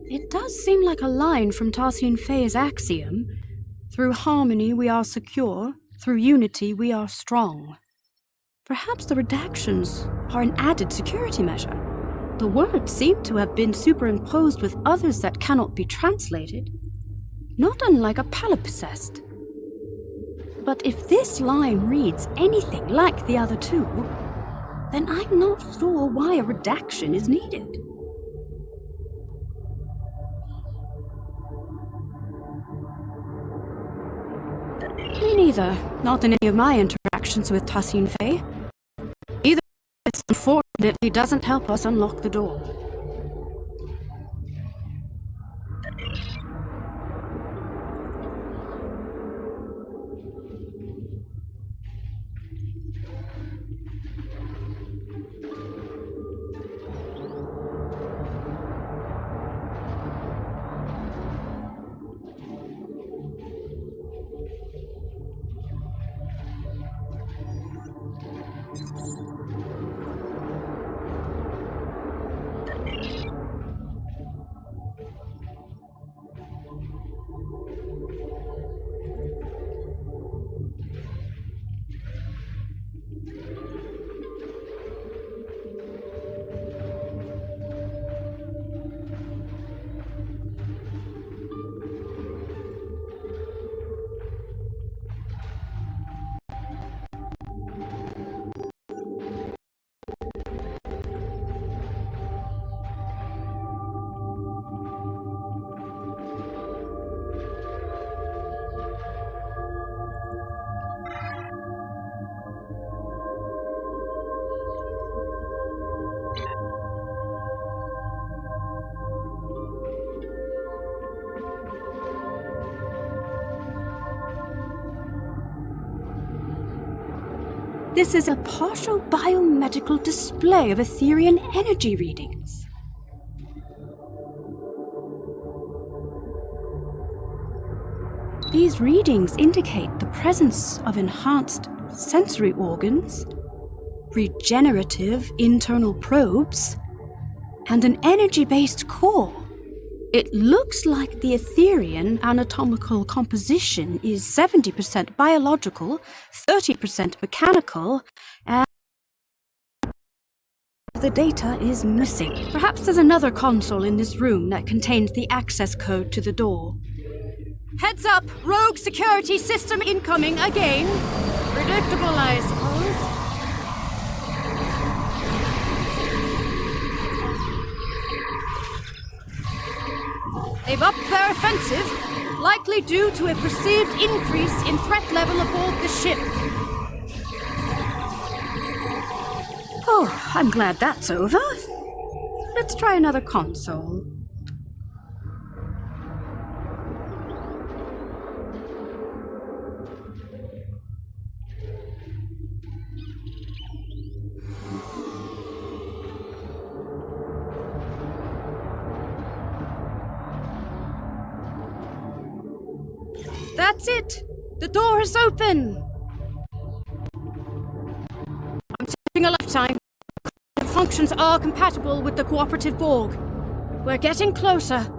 It does seem like a line from Tarsian Fey's axiom. Through harmony we are secure, through unity we are strong. Perhaps the redactions are an added security measure. The words seem to have been superimposed with others that cannot be translated, not unlike a palimpsest. But if this line reads anything like the other two, then I'm not sure why a redaction is needed. Me neither. Not in any of my interactions with Tarsian Fey. Either this unfortunately doesn't help us unlock the door. This is a partial biomedical display of Etherian energy readings. These readings indicate the presence of enhanced sensory organs, regenerative internal probes, and an energy-based core. It looks like the Etherian anatomical composition is 70% biological, 30% mechanical, and the data is missing. Perhaps there's another console in this room that contains the access code to the door. Heads up! Rogue security system incoming again! Predictable, I suppose. They've upped their offensive, likely due to a perceived increase in threat level aboard the ship. Oh, I'm glad that's over. Let's try another console. That's it! The door is open! I'm taking a lifetime. The functions are compatible with the cooperative Borg. We're getting closer.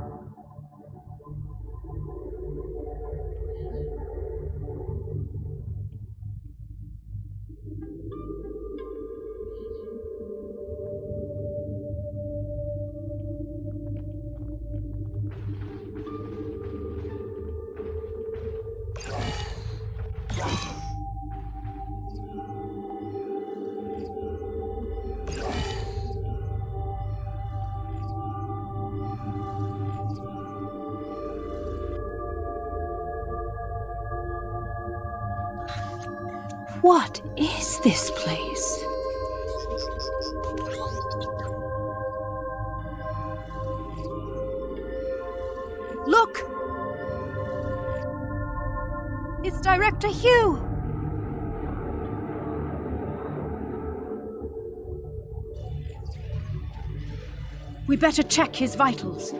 What is this place? Look! It's Director Hugh! We better check his vitals.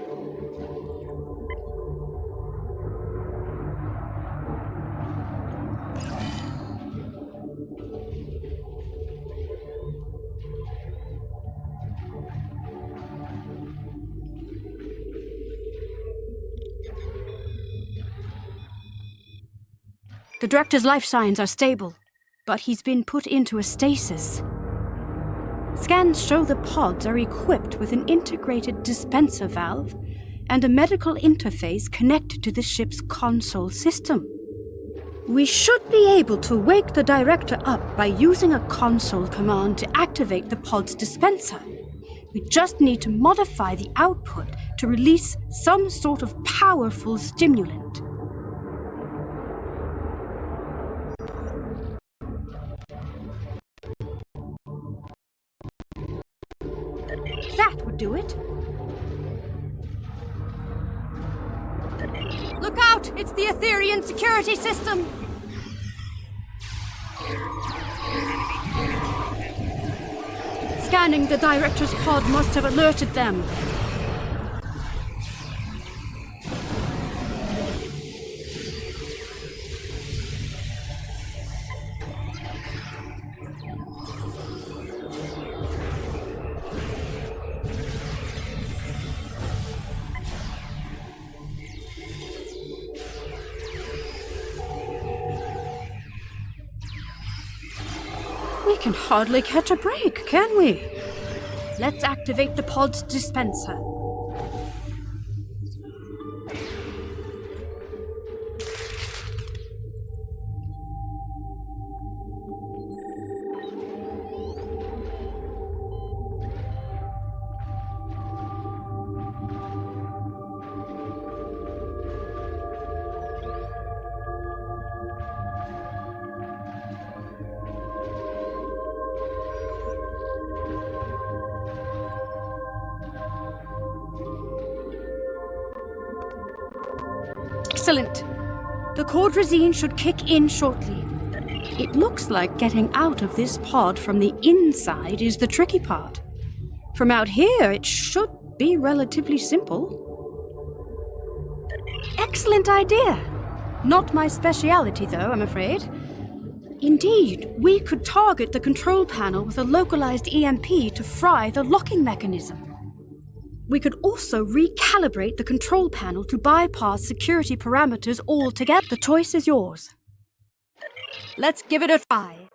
The Director's life signs are stable, but he's been put into a stasis. Scans show the pods are equipped with an integrated dispenser valve and a medical interface connected to the ship's console system. We should be able to wake the Director up by using a console command to activate the pod's dispenser. We just need to modify the output to release some sort of powerful stimulant. That would do it. Look out! It's the Etherian security system! Scanning the Director's pod must have alerted them. We can hardly catch a break, can we? Let's activate the pod's dispenser. Excellent. The cordrazine should kick in shortly. It looks like getting out of this pod from the inside is the tricky part. From out here, it should be relatively simple. Excellent idea. Not my speciality, though, I'm afraid. Indeed, we could target the control panel with a localized EMP to fry the locking mechanism. We could also recalibrate the control panel to bypass security parameters altogether. The choice is yours. Let's give it a try.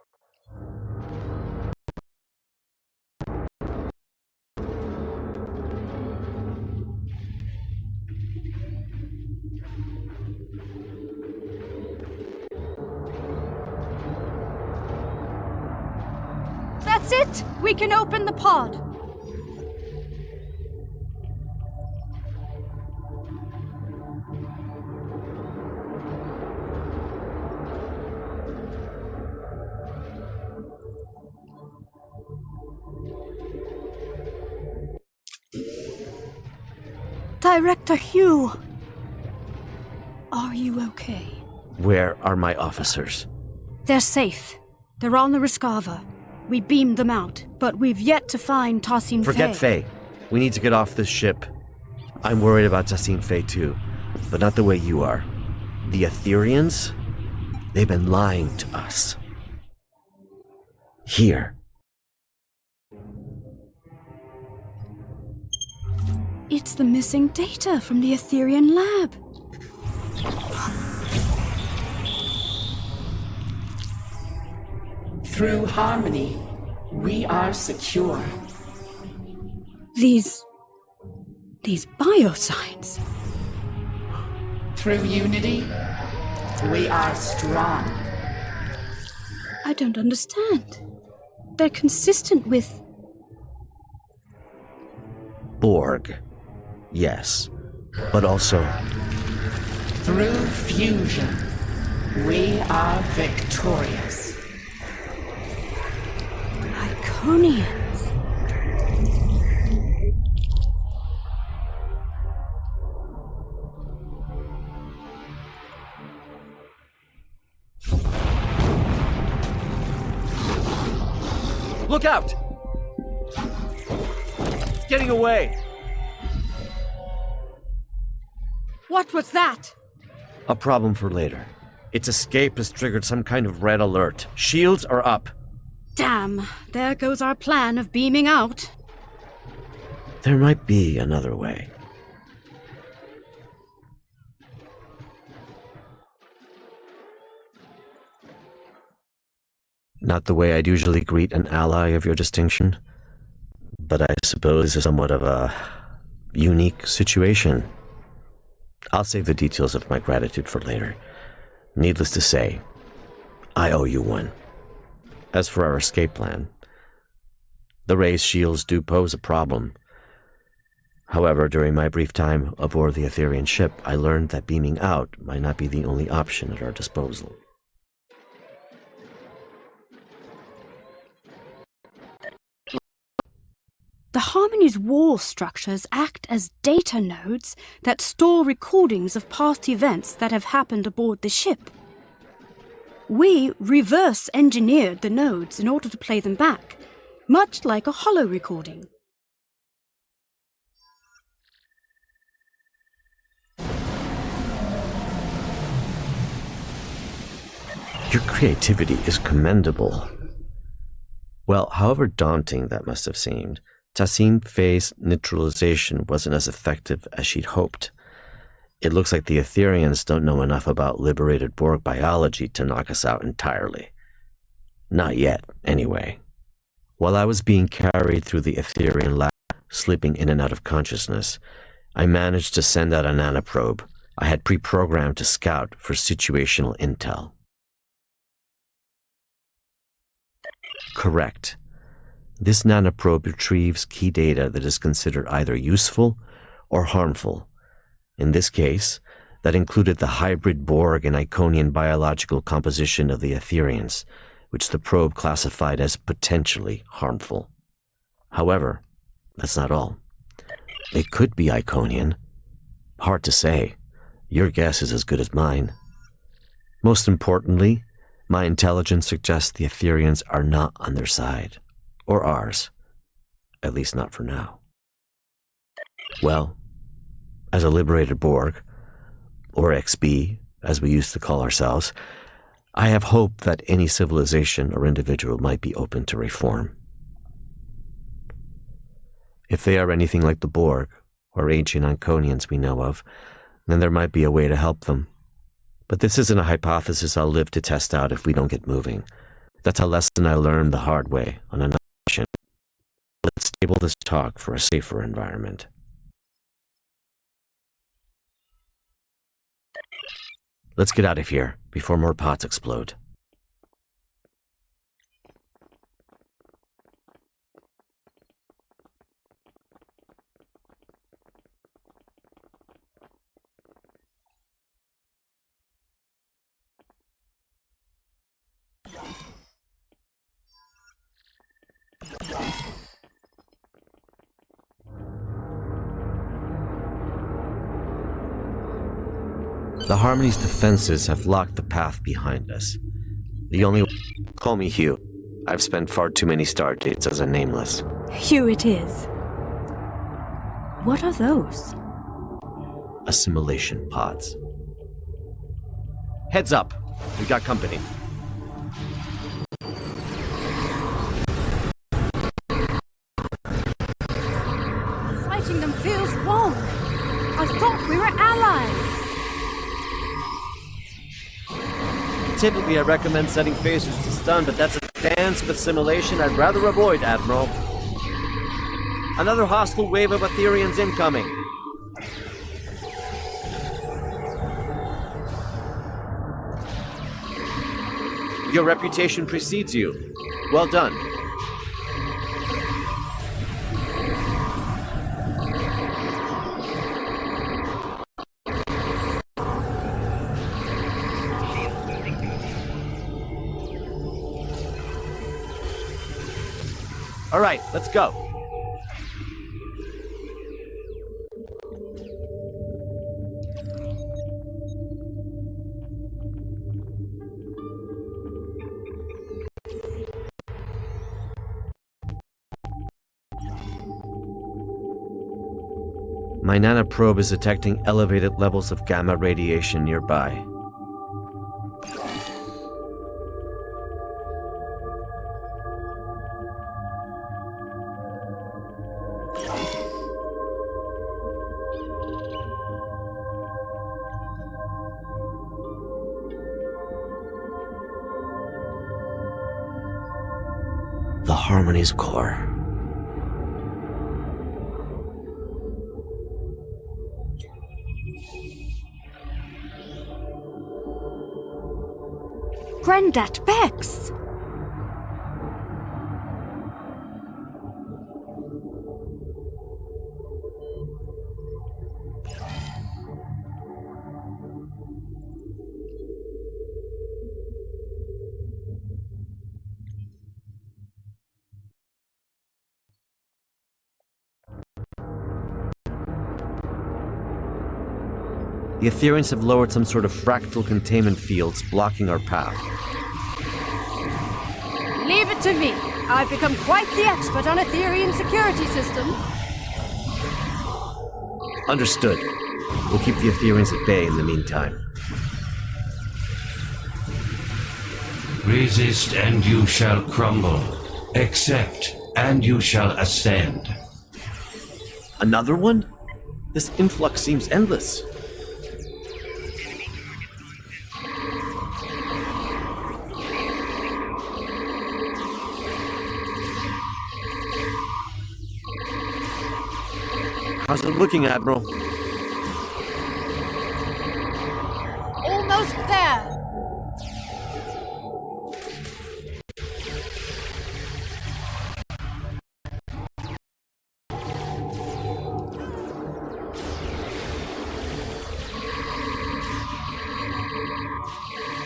That's it! We can open the pod! Director Hugh! Are you okay? Where are my officers? They're safe. They're on the Rescava. We beamed them out, but we've yet to find Tassin Forget Faye. We need to get off this ship. I'm worried about Tassin Faye too, but not the way you are. The Ethereans? They've been lying to us. Here. It's the missing data from the Etherean lab. Through harmony, we are secure. These biosigns. Through unity, we are strong. I don't understand. They're consistent with... Borg. Yes. But also... Through fusion, we are victorious. Iconians. Look out! It's getting away! What was that? A problem for later. Its escape has triggered some kind of red alert. Shields are up. Damn, there goes our plan of beaming out. There might be another way. Not the way I'd usually greet an ally of your distinction, but I suppose it's somewhat of a unique situation. I'll save the details of my gratitude for later. Needless to say, I owe you one. As for our escape plan, the raised shields do pose a problem. However, during my brief time aboard the Etherean ship, I learned that beaming out might not be the only option at our disposal. The Harmony's wall structures act as data nodes that store recordings of past events that have happened aboard the ship. We reverse engineered the nodes in order to play them back, much like a holo recording. Your creativity is commendable. Well, however daunting that must have seemed, Tassin Faye's neutralization wasn't as effective as she'd hoped. It looks like the Ethereans don't know enough about liberated Borg biology to knock us out entirely. Not yet, anyway. While I was being carried through the Etherean lab, slipping in and out of consciousness, I managed to send out a nanoprobe I had pre-programmed to scout for situational intel. Correct. This nanoprobe retrieves key data that is considered either useful or harmful. In this case, that included the hybrid Borg and Iconian biological composition of the Ethereans, which the probe classified as potentially harmful. However, that's not all. It could be Iconian. Hard to say. Your guess is as good as mine. Most importantly, my intelligence suggests the Ethereans are not on their side. Or ours. At least not for now. Well, as a liberated Borg, or XB, as we used to call ourselves, I have hope that any civilization or individual might be open to reform. If they are anything like the Borg, or ancient Iconians we know of, then there might be a way to help them. But this isn't a hypothesis I'll live to test out if we don't get moving. That's a lesson I learned the hard way on another mission. Let's table this talk for a safer environment. Let's get out of here before more pods explode. The Harmony's defenses have locked the path behind us. The only... Call me Hugh. I've spent far too many star dates as a nameless. Hugh it is. What are those? Assimilation pods. Heads up! We got company. Fighting them feels wrong. I thought we were allies. Typically, I recommend setting phasers to stun, but that's a dance of assimilation I'd rather avoid, Admiral. Another hostile wave of Etherians incoming. Your reputation precedes you. Well done. All right, let's go. My nanoprobe is detecting elevated levels of gamma radiation nearby. The Harmony's core. Granddad Bex! The Etherians have lowered some sort of fractal containment fields blocking our path. Leave it to me. I've become quite the expert on Etherian security systems. Understood. We'll keep the Etherians at bay in the meantime. Resist and you shall crumble. Accept and you shall ascend. Another one? This influx seems endless. How's it looking, Admiral? Almost there.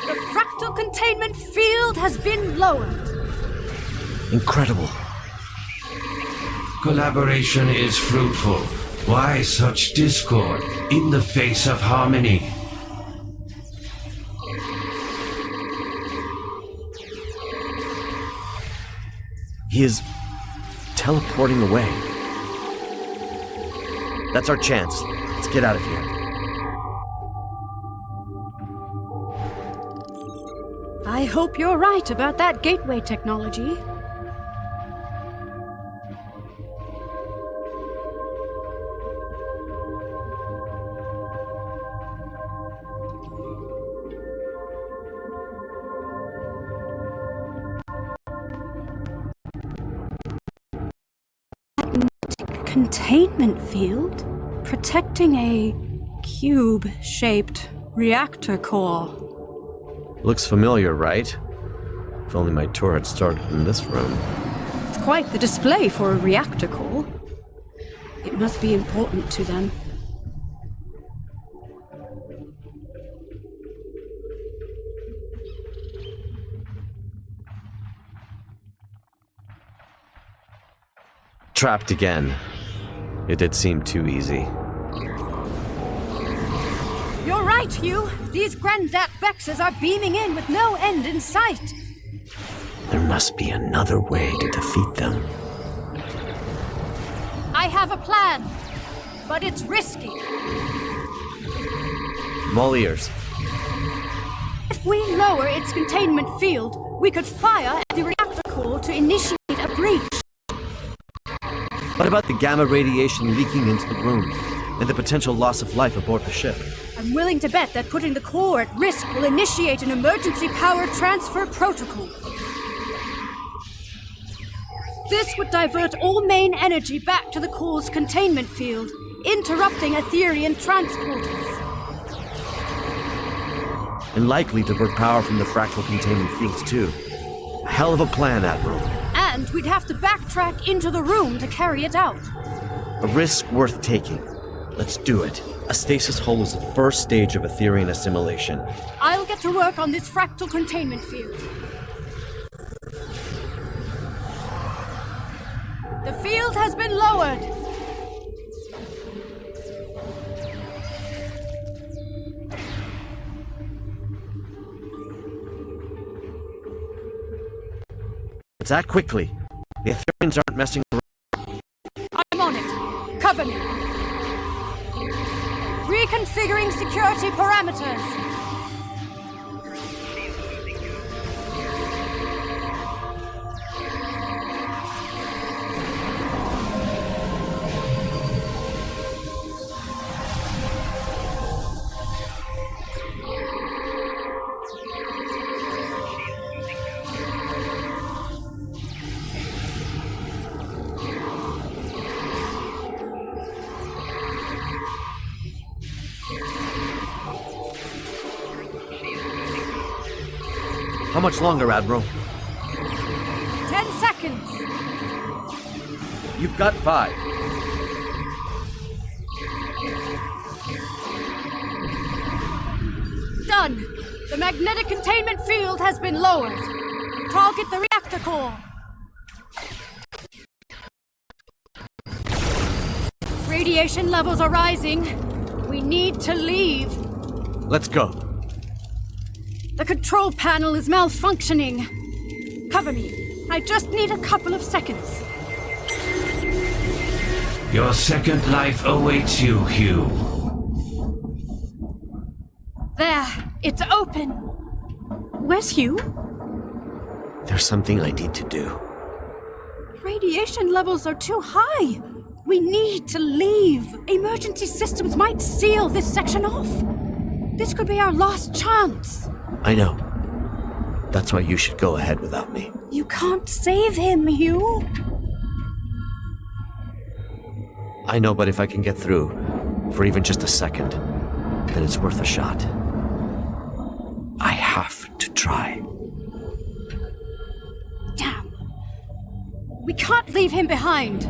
The fractal containment field has been lowered. Incredible. Collaboration is fruitful. Why such discord in the face of harmony? He is teleporting away. That's our chance. Let's get out of here. I hope you're right about that gateway technology. Containment field protecting a cube-shaped reactor core. Looks familiar, right? If only my tour had started in this room. It's quite the display for a reactor core. It must be important to them. Trapped again. It did seem too easy. You're right, Hugh. These Grandat Bexes are beaming in with no end in sight. There must be another way to defeat them. I have a plan, but it's risky. I'm all ears. If we lower its containment field, we could fire at the reactor core to initiate a breach. What about the gamma radiation leaking into the room, and the potential loss of life aboard the ship? I'm willing to bet that putting the core at risk will initiate an emergency power transfer protocol. This would divert all main energy back to the core's containment field, interrupting Etherian transporters. And likely divert power from the fractal containment fields too. A hell of a plan, Admiral. And we'd have to backtrack into the room to carry it out. A risk worth taking. Let's do it. A stasis hole is the first stage of Etherian assimilation. I'll get to work on this fractal containment field. The field has been lowered. Let's act quickly. The Etherians aren't messing around. I'm on it. Cover me. Reconfiguring security parameters. How much longer, Admiral? 10 seconds. You've got 5. Done. The magnetic containment field has been lowered. Target the reactor core. Radiation levels are rising. We need to leave. Let's go. The control panel is malfunctioning. Cover me. I just need a couple of seconds. Your second life awaits you, Hugh. There. It's open. Where's Hugh? There's something I need to do. Radiation levels are too high. We need to leave. Emergency systems might seal this section off. This could be our last chance. I know. That's why you should go ahead without me. You can't save him, Hugh. I know, but if I can get through, for even just a second, then it's worth a shot. I have to try. Damn. We can't leave him behind.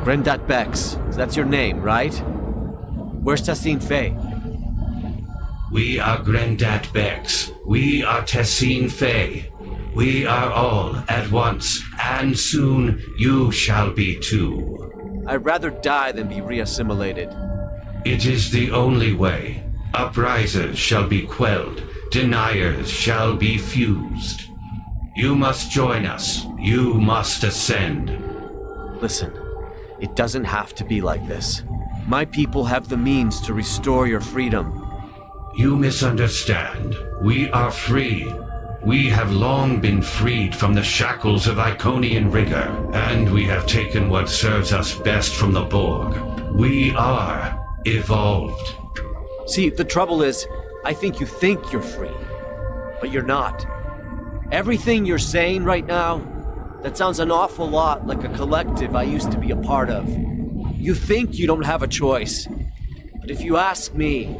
Grandat Bex, that's your name, right? Where's Tessine Faye? We are Grandat Bex. We are Tessine Faye. We are all at once, and soon you shall be too. I'd rather die than be reassimilated. It is the only way. Uprisers shall be quelled. Deniers shall be fused. You must join us. You must ascend. Listen, it doesn't have to be like this. My people have the means to restore your freedom. You misunderstand. We are free. We have long been freed from the shackles of Iconian rigor, and we have taken what serves us best from the Borg. We are evolved. See, the trouble is, I think you're free, but you're not. Everything you're saying right now, that sounds an awful lot like a collective I used to be a part of. You think you don't have a choice, but if you ask me,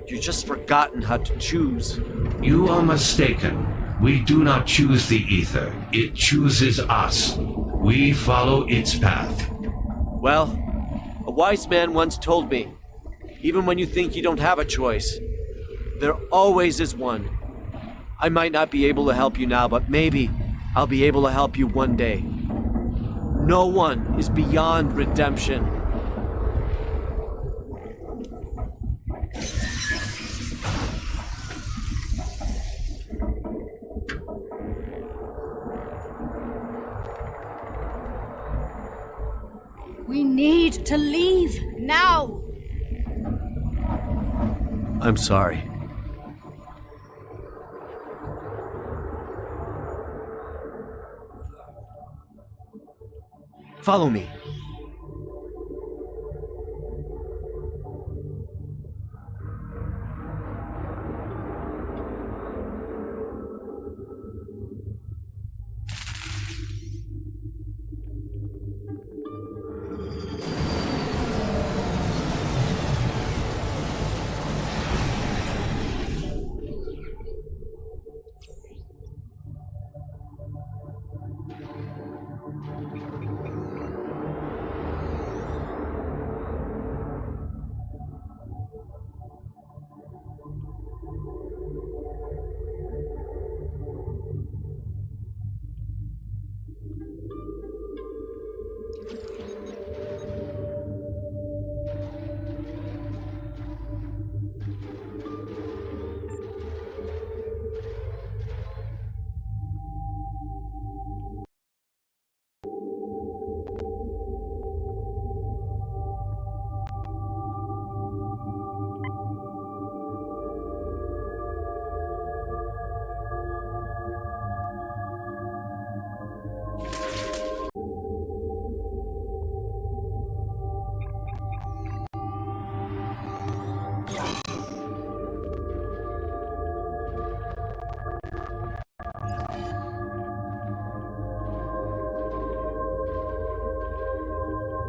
you've just forgotten how to choose. You are mistaken. We do not choose the ether. It chooses us. We follow its path. Well, a wise man once told me, even when you think you don't have a choice, there always is one. I might not be able to help you now, but maybe I'll be able to help you one day. No one is beyond redemption. We need to leave now. I'm sorry. Follow me.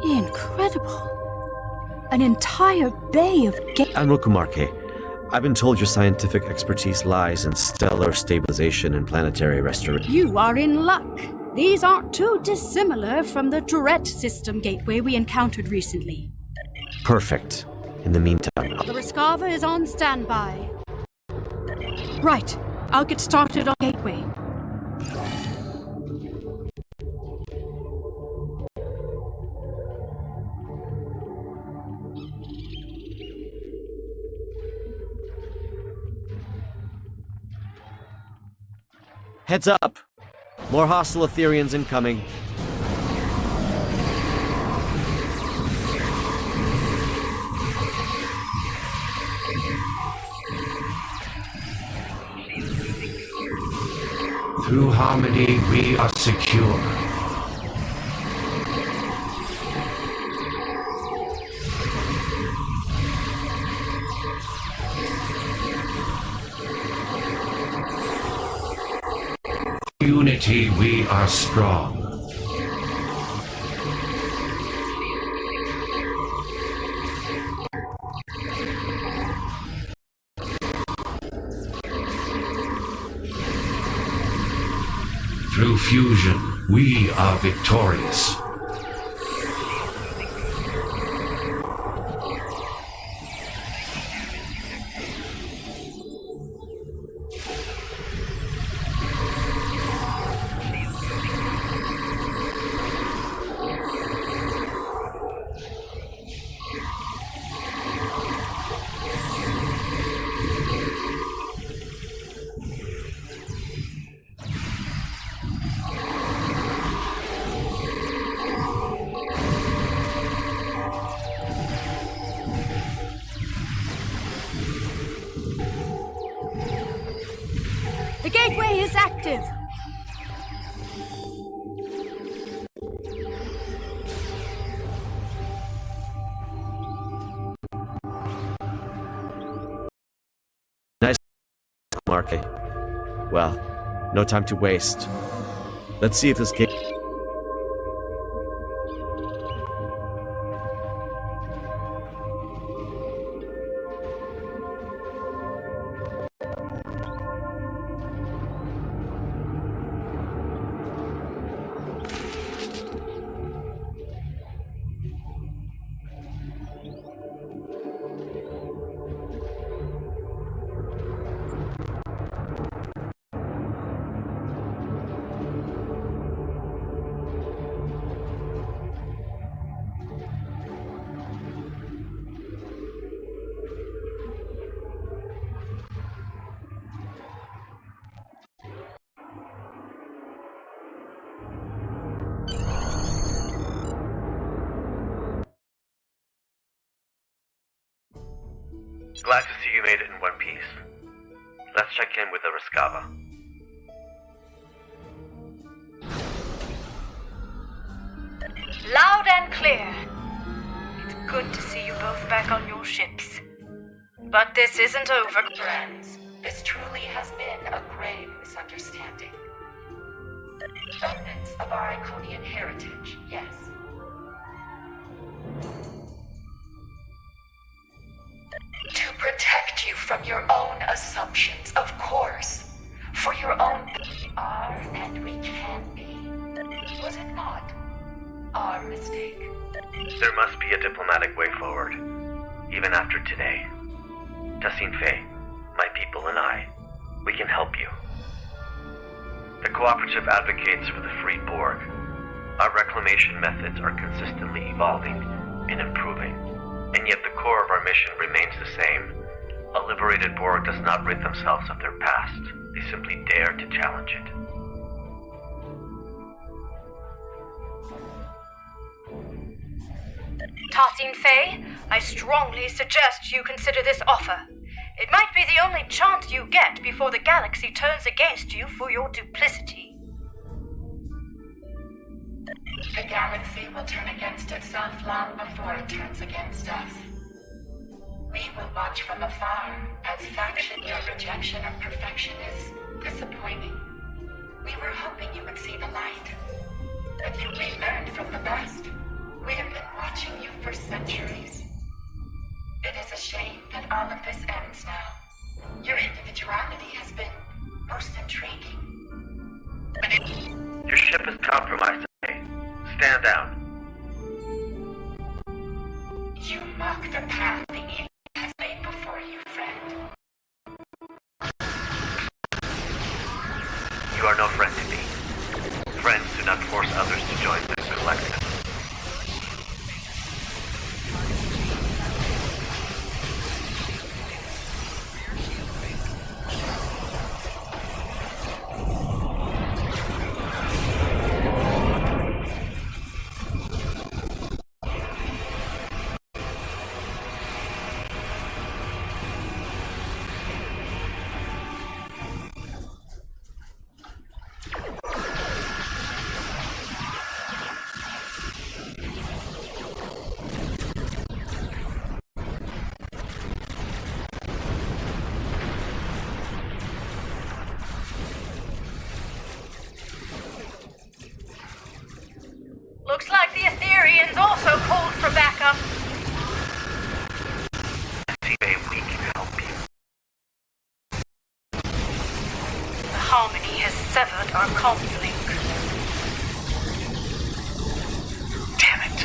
Incredible. An entire bay of Admiral Kumarke, I've been told your scientific expertise lies in stellar stabilization and planetary restoration. You are in luck. These aren't too dissimilar from the Tourette system gateway we encountered recently. Perfect. In the meantime, The Rescava is on standby. Right. I'll get started on gateway. heads up! More hostile Etherians incoming. Through harmony, we are secure. Unity, we are strong. Through fusion, we are victorious. The gateway is active! Nice, Marke. Well, no time to waste. Let's see if this gate... Glad to see you made it in one piece. Let's check in with the Rescava. Loud and clear. It's good to see you both back on your ships. But this isn't over. Friends, this truly has been a grave misunderstanding. Remnants of our Iconian heritage, yes. To protect you from your own assumptions, of course. For your own... We are and we can be. Was it not our mistake? There must be a diplomatic way forward, even after today. Tassine Fey, my people and I, we can help you. The Cooperative advocates for the freed Borg. Our reclamation methods are consistently evolving and improving, and yet the core of our mission remains the same. A liberated Borg does not rid themselves of their past. They simply dare to challenge it. Tassine Fey, I strongly suggest you consider this offer. It might be the only chance you get before the galaxy turns against you for your duplicity. The galaxy will turn against itself long before it turns against us. We will watch from afar as faction your rejection of perfection is disappointing. We were hoping you would see the light, that you may learn from the best. We have been watching you for centuries. It is a shame that all of this ends now. Your individuality has been most intriguing. But Your ship is compromised today. Stand down. You mock the path the evil has laid before you, friend. You are no friend to me. Friends do not force others to join this collective. Looks like the Ethereans also called for backup. We can help you. The Harmony has severed our comms link. Damn it.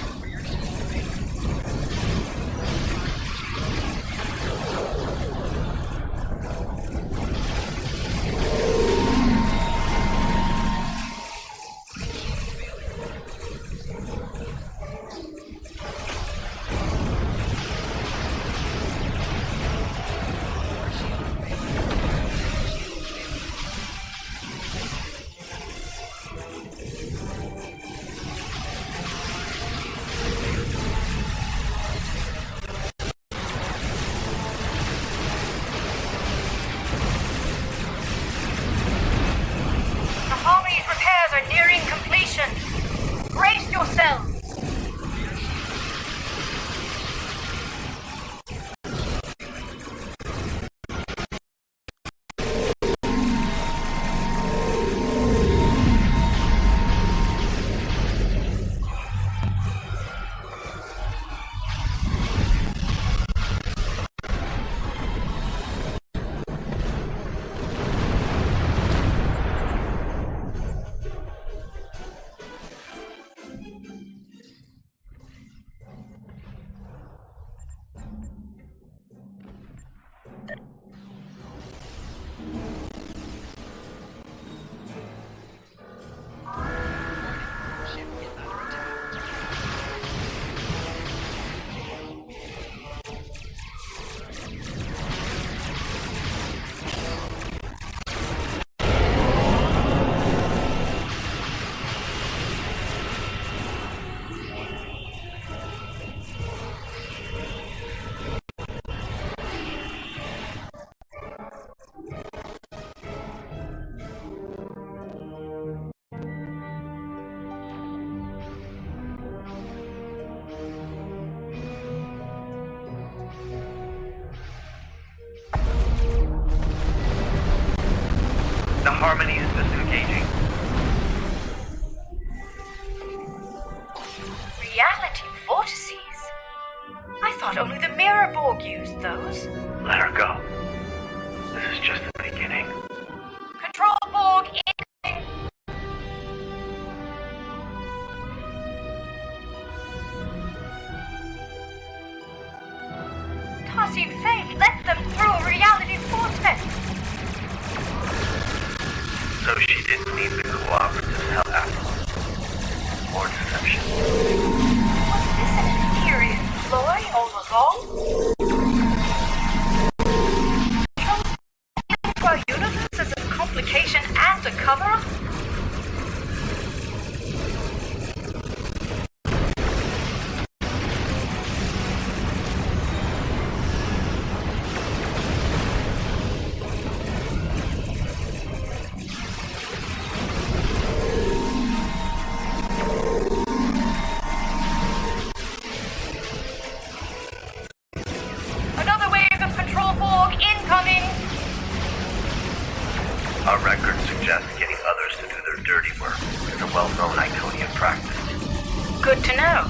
Are nearing completion. Brace yourselves. So she didn't need the cooperative telepath. Or deception. Was this an experience ploy all along? To our universe as a complication and a cover-up? Our records suggest getting others to do their dirty work is a well-known Iconian practice. Good to know.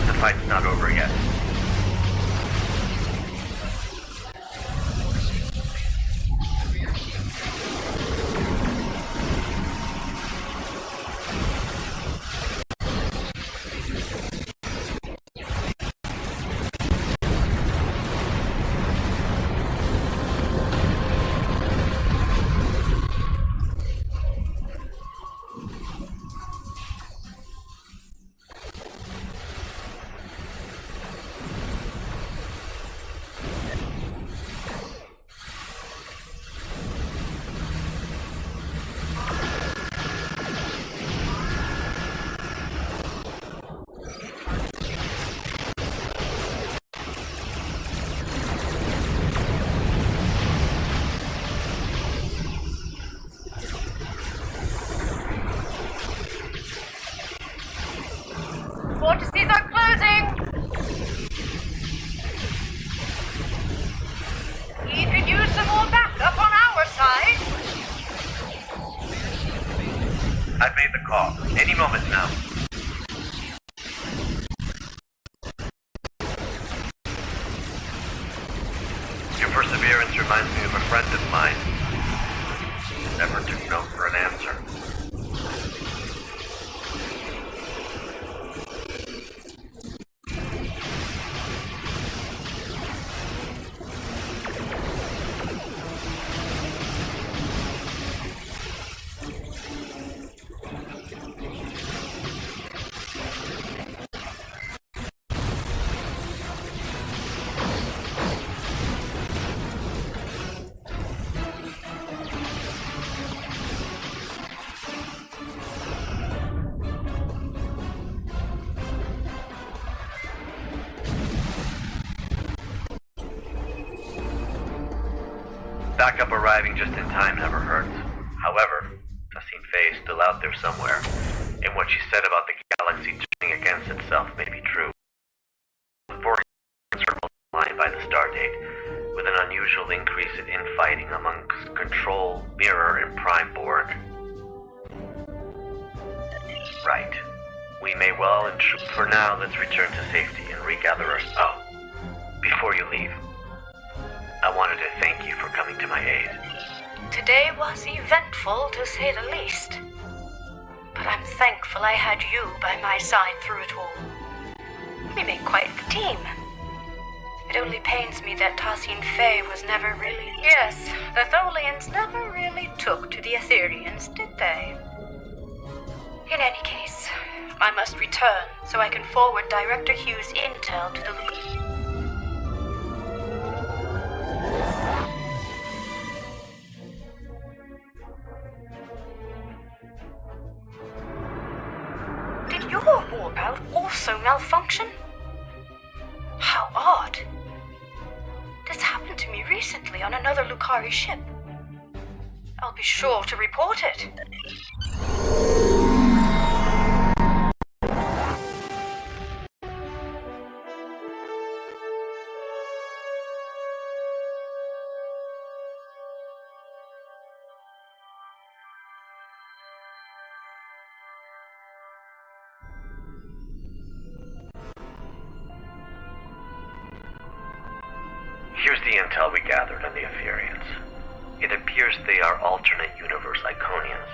The fight's not over yet. Vortices are closing! We could use some more backup on our side. I've made the call. Any moment now. Your perseverance reminds me of a friend of mine. Never took no for an answer. Backup arriving just in time never hurts. However, Tassine Faye is still out there somewhere, and what she said about the galaxy turning against itself may be true. Borg circles lined by the stardate, with an unusual increase in infighting amongst Control, Mirror, and Prime Borg. Right. We may well, and for now, let's return to safety and regather our... Oh, before you leave, I wanted to thank you for coming to my aid. Today was eventful, to say the least. But I'm thankful I had you by my side through it all. We make quite the team. It only pains me that Tassine Faye was never really... Yes, the Tholians never really took to the Etherians, did they? In any case, I must return so I can forward Director Hughes' intel to the... Did your warp-out also malfunction? How odd. This happened to me recently on another Lucari ship. I'll be sure to report it. Here's the intel we gathered on the Etherians. It appears they are alternate universe Iconians,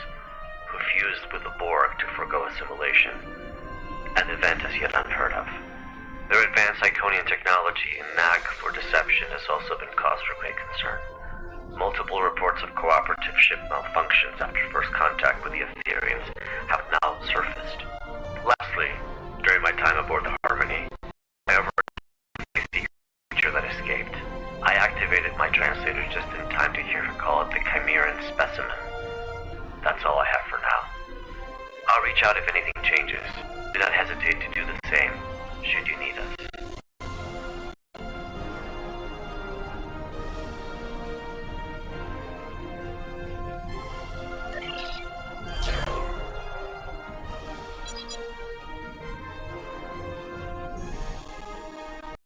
who fused with the Borg to forgo assimilation, an event as yet unheard of. Their advanced Iconian technology and knack for deception has also been cause for great concern. Multiple reports of cooperative ship malfunctions after first contact with the Ethereans have now surfaced. Lastly, during my time aboard the Harmony, I overheard a secret creature that escaped. I activated my translator just in time to hear her call it the Chimeran specimen. That's all I have for now. I'll reach out if anything changes. Do not hesitate to do the same, should you need us.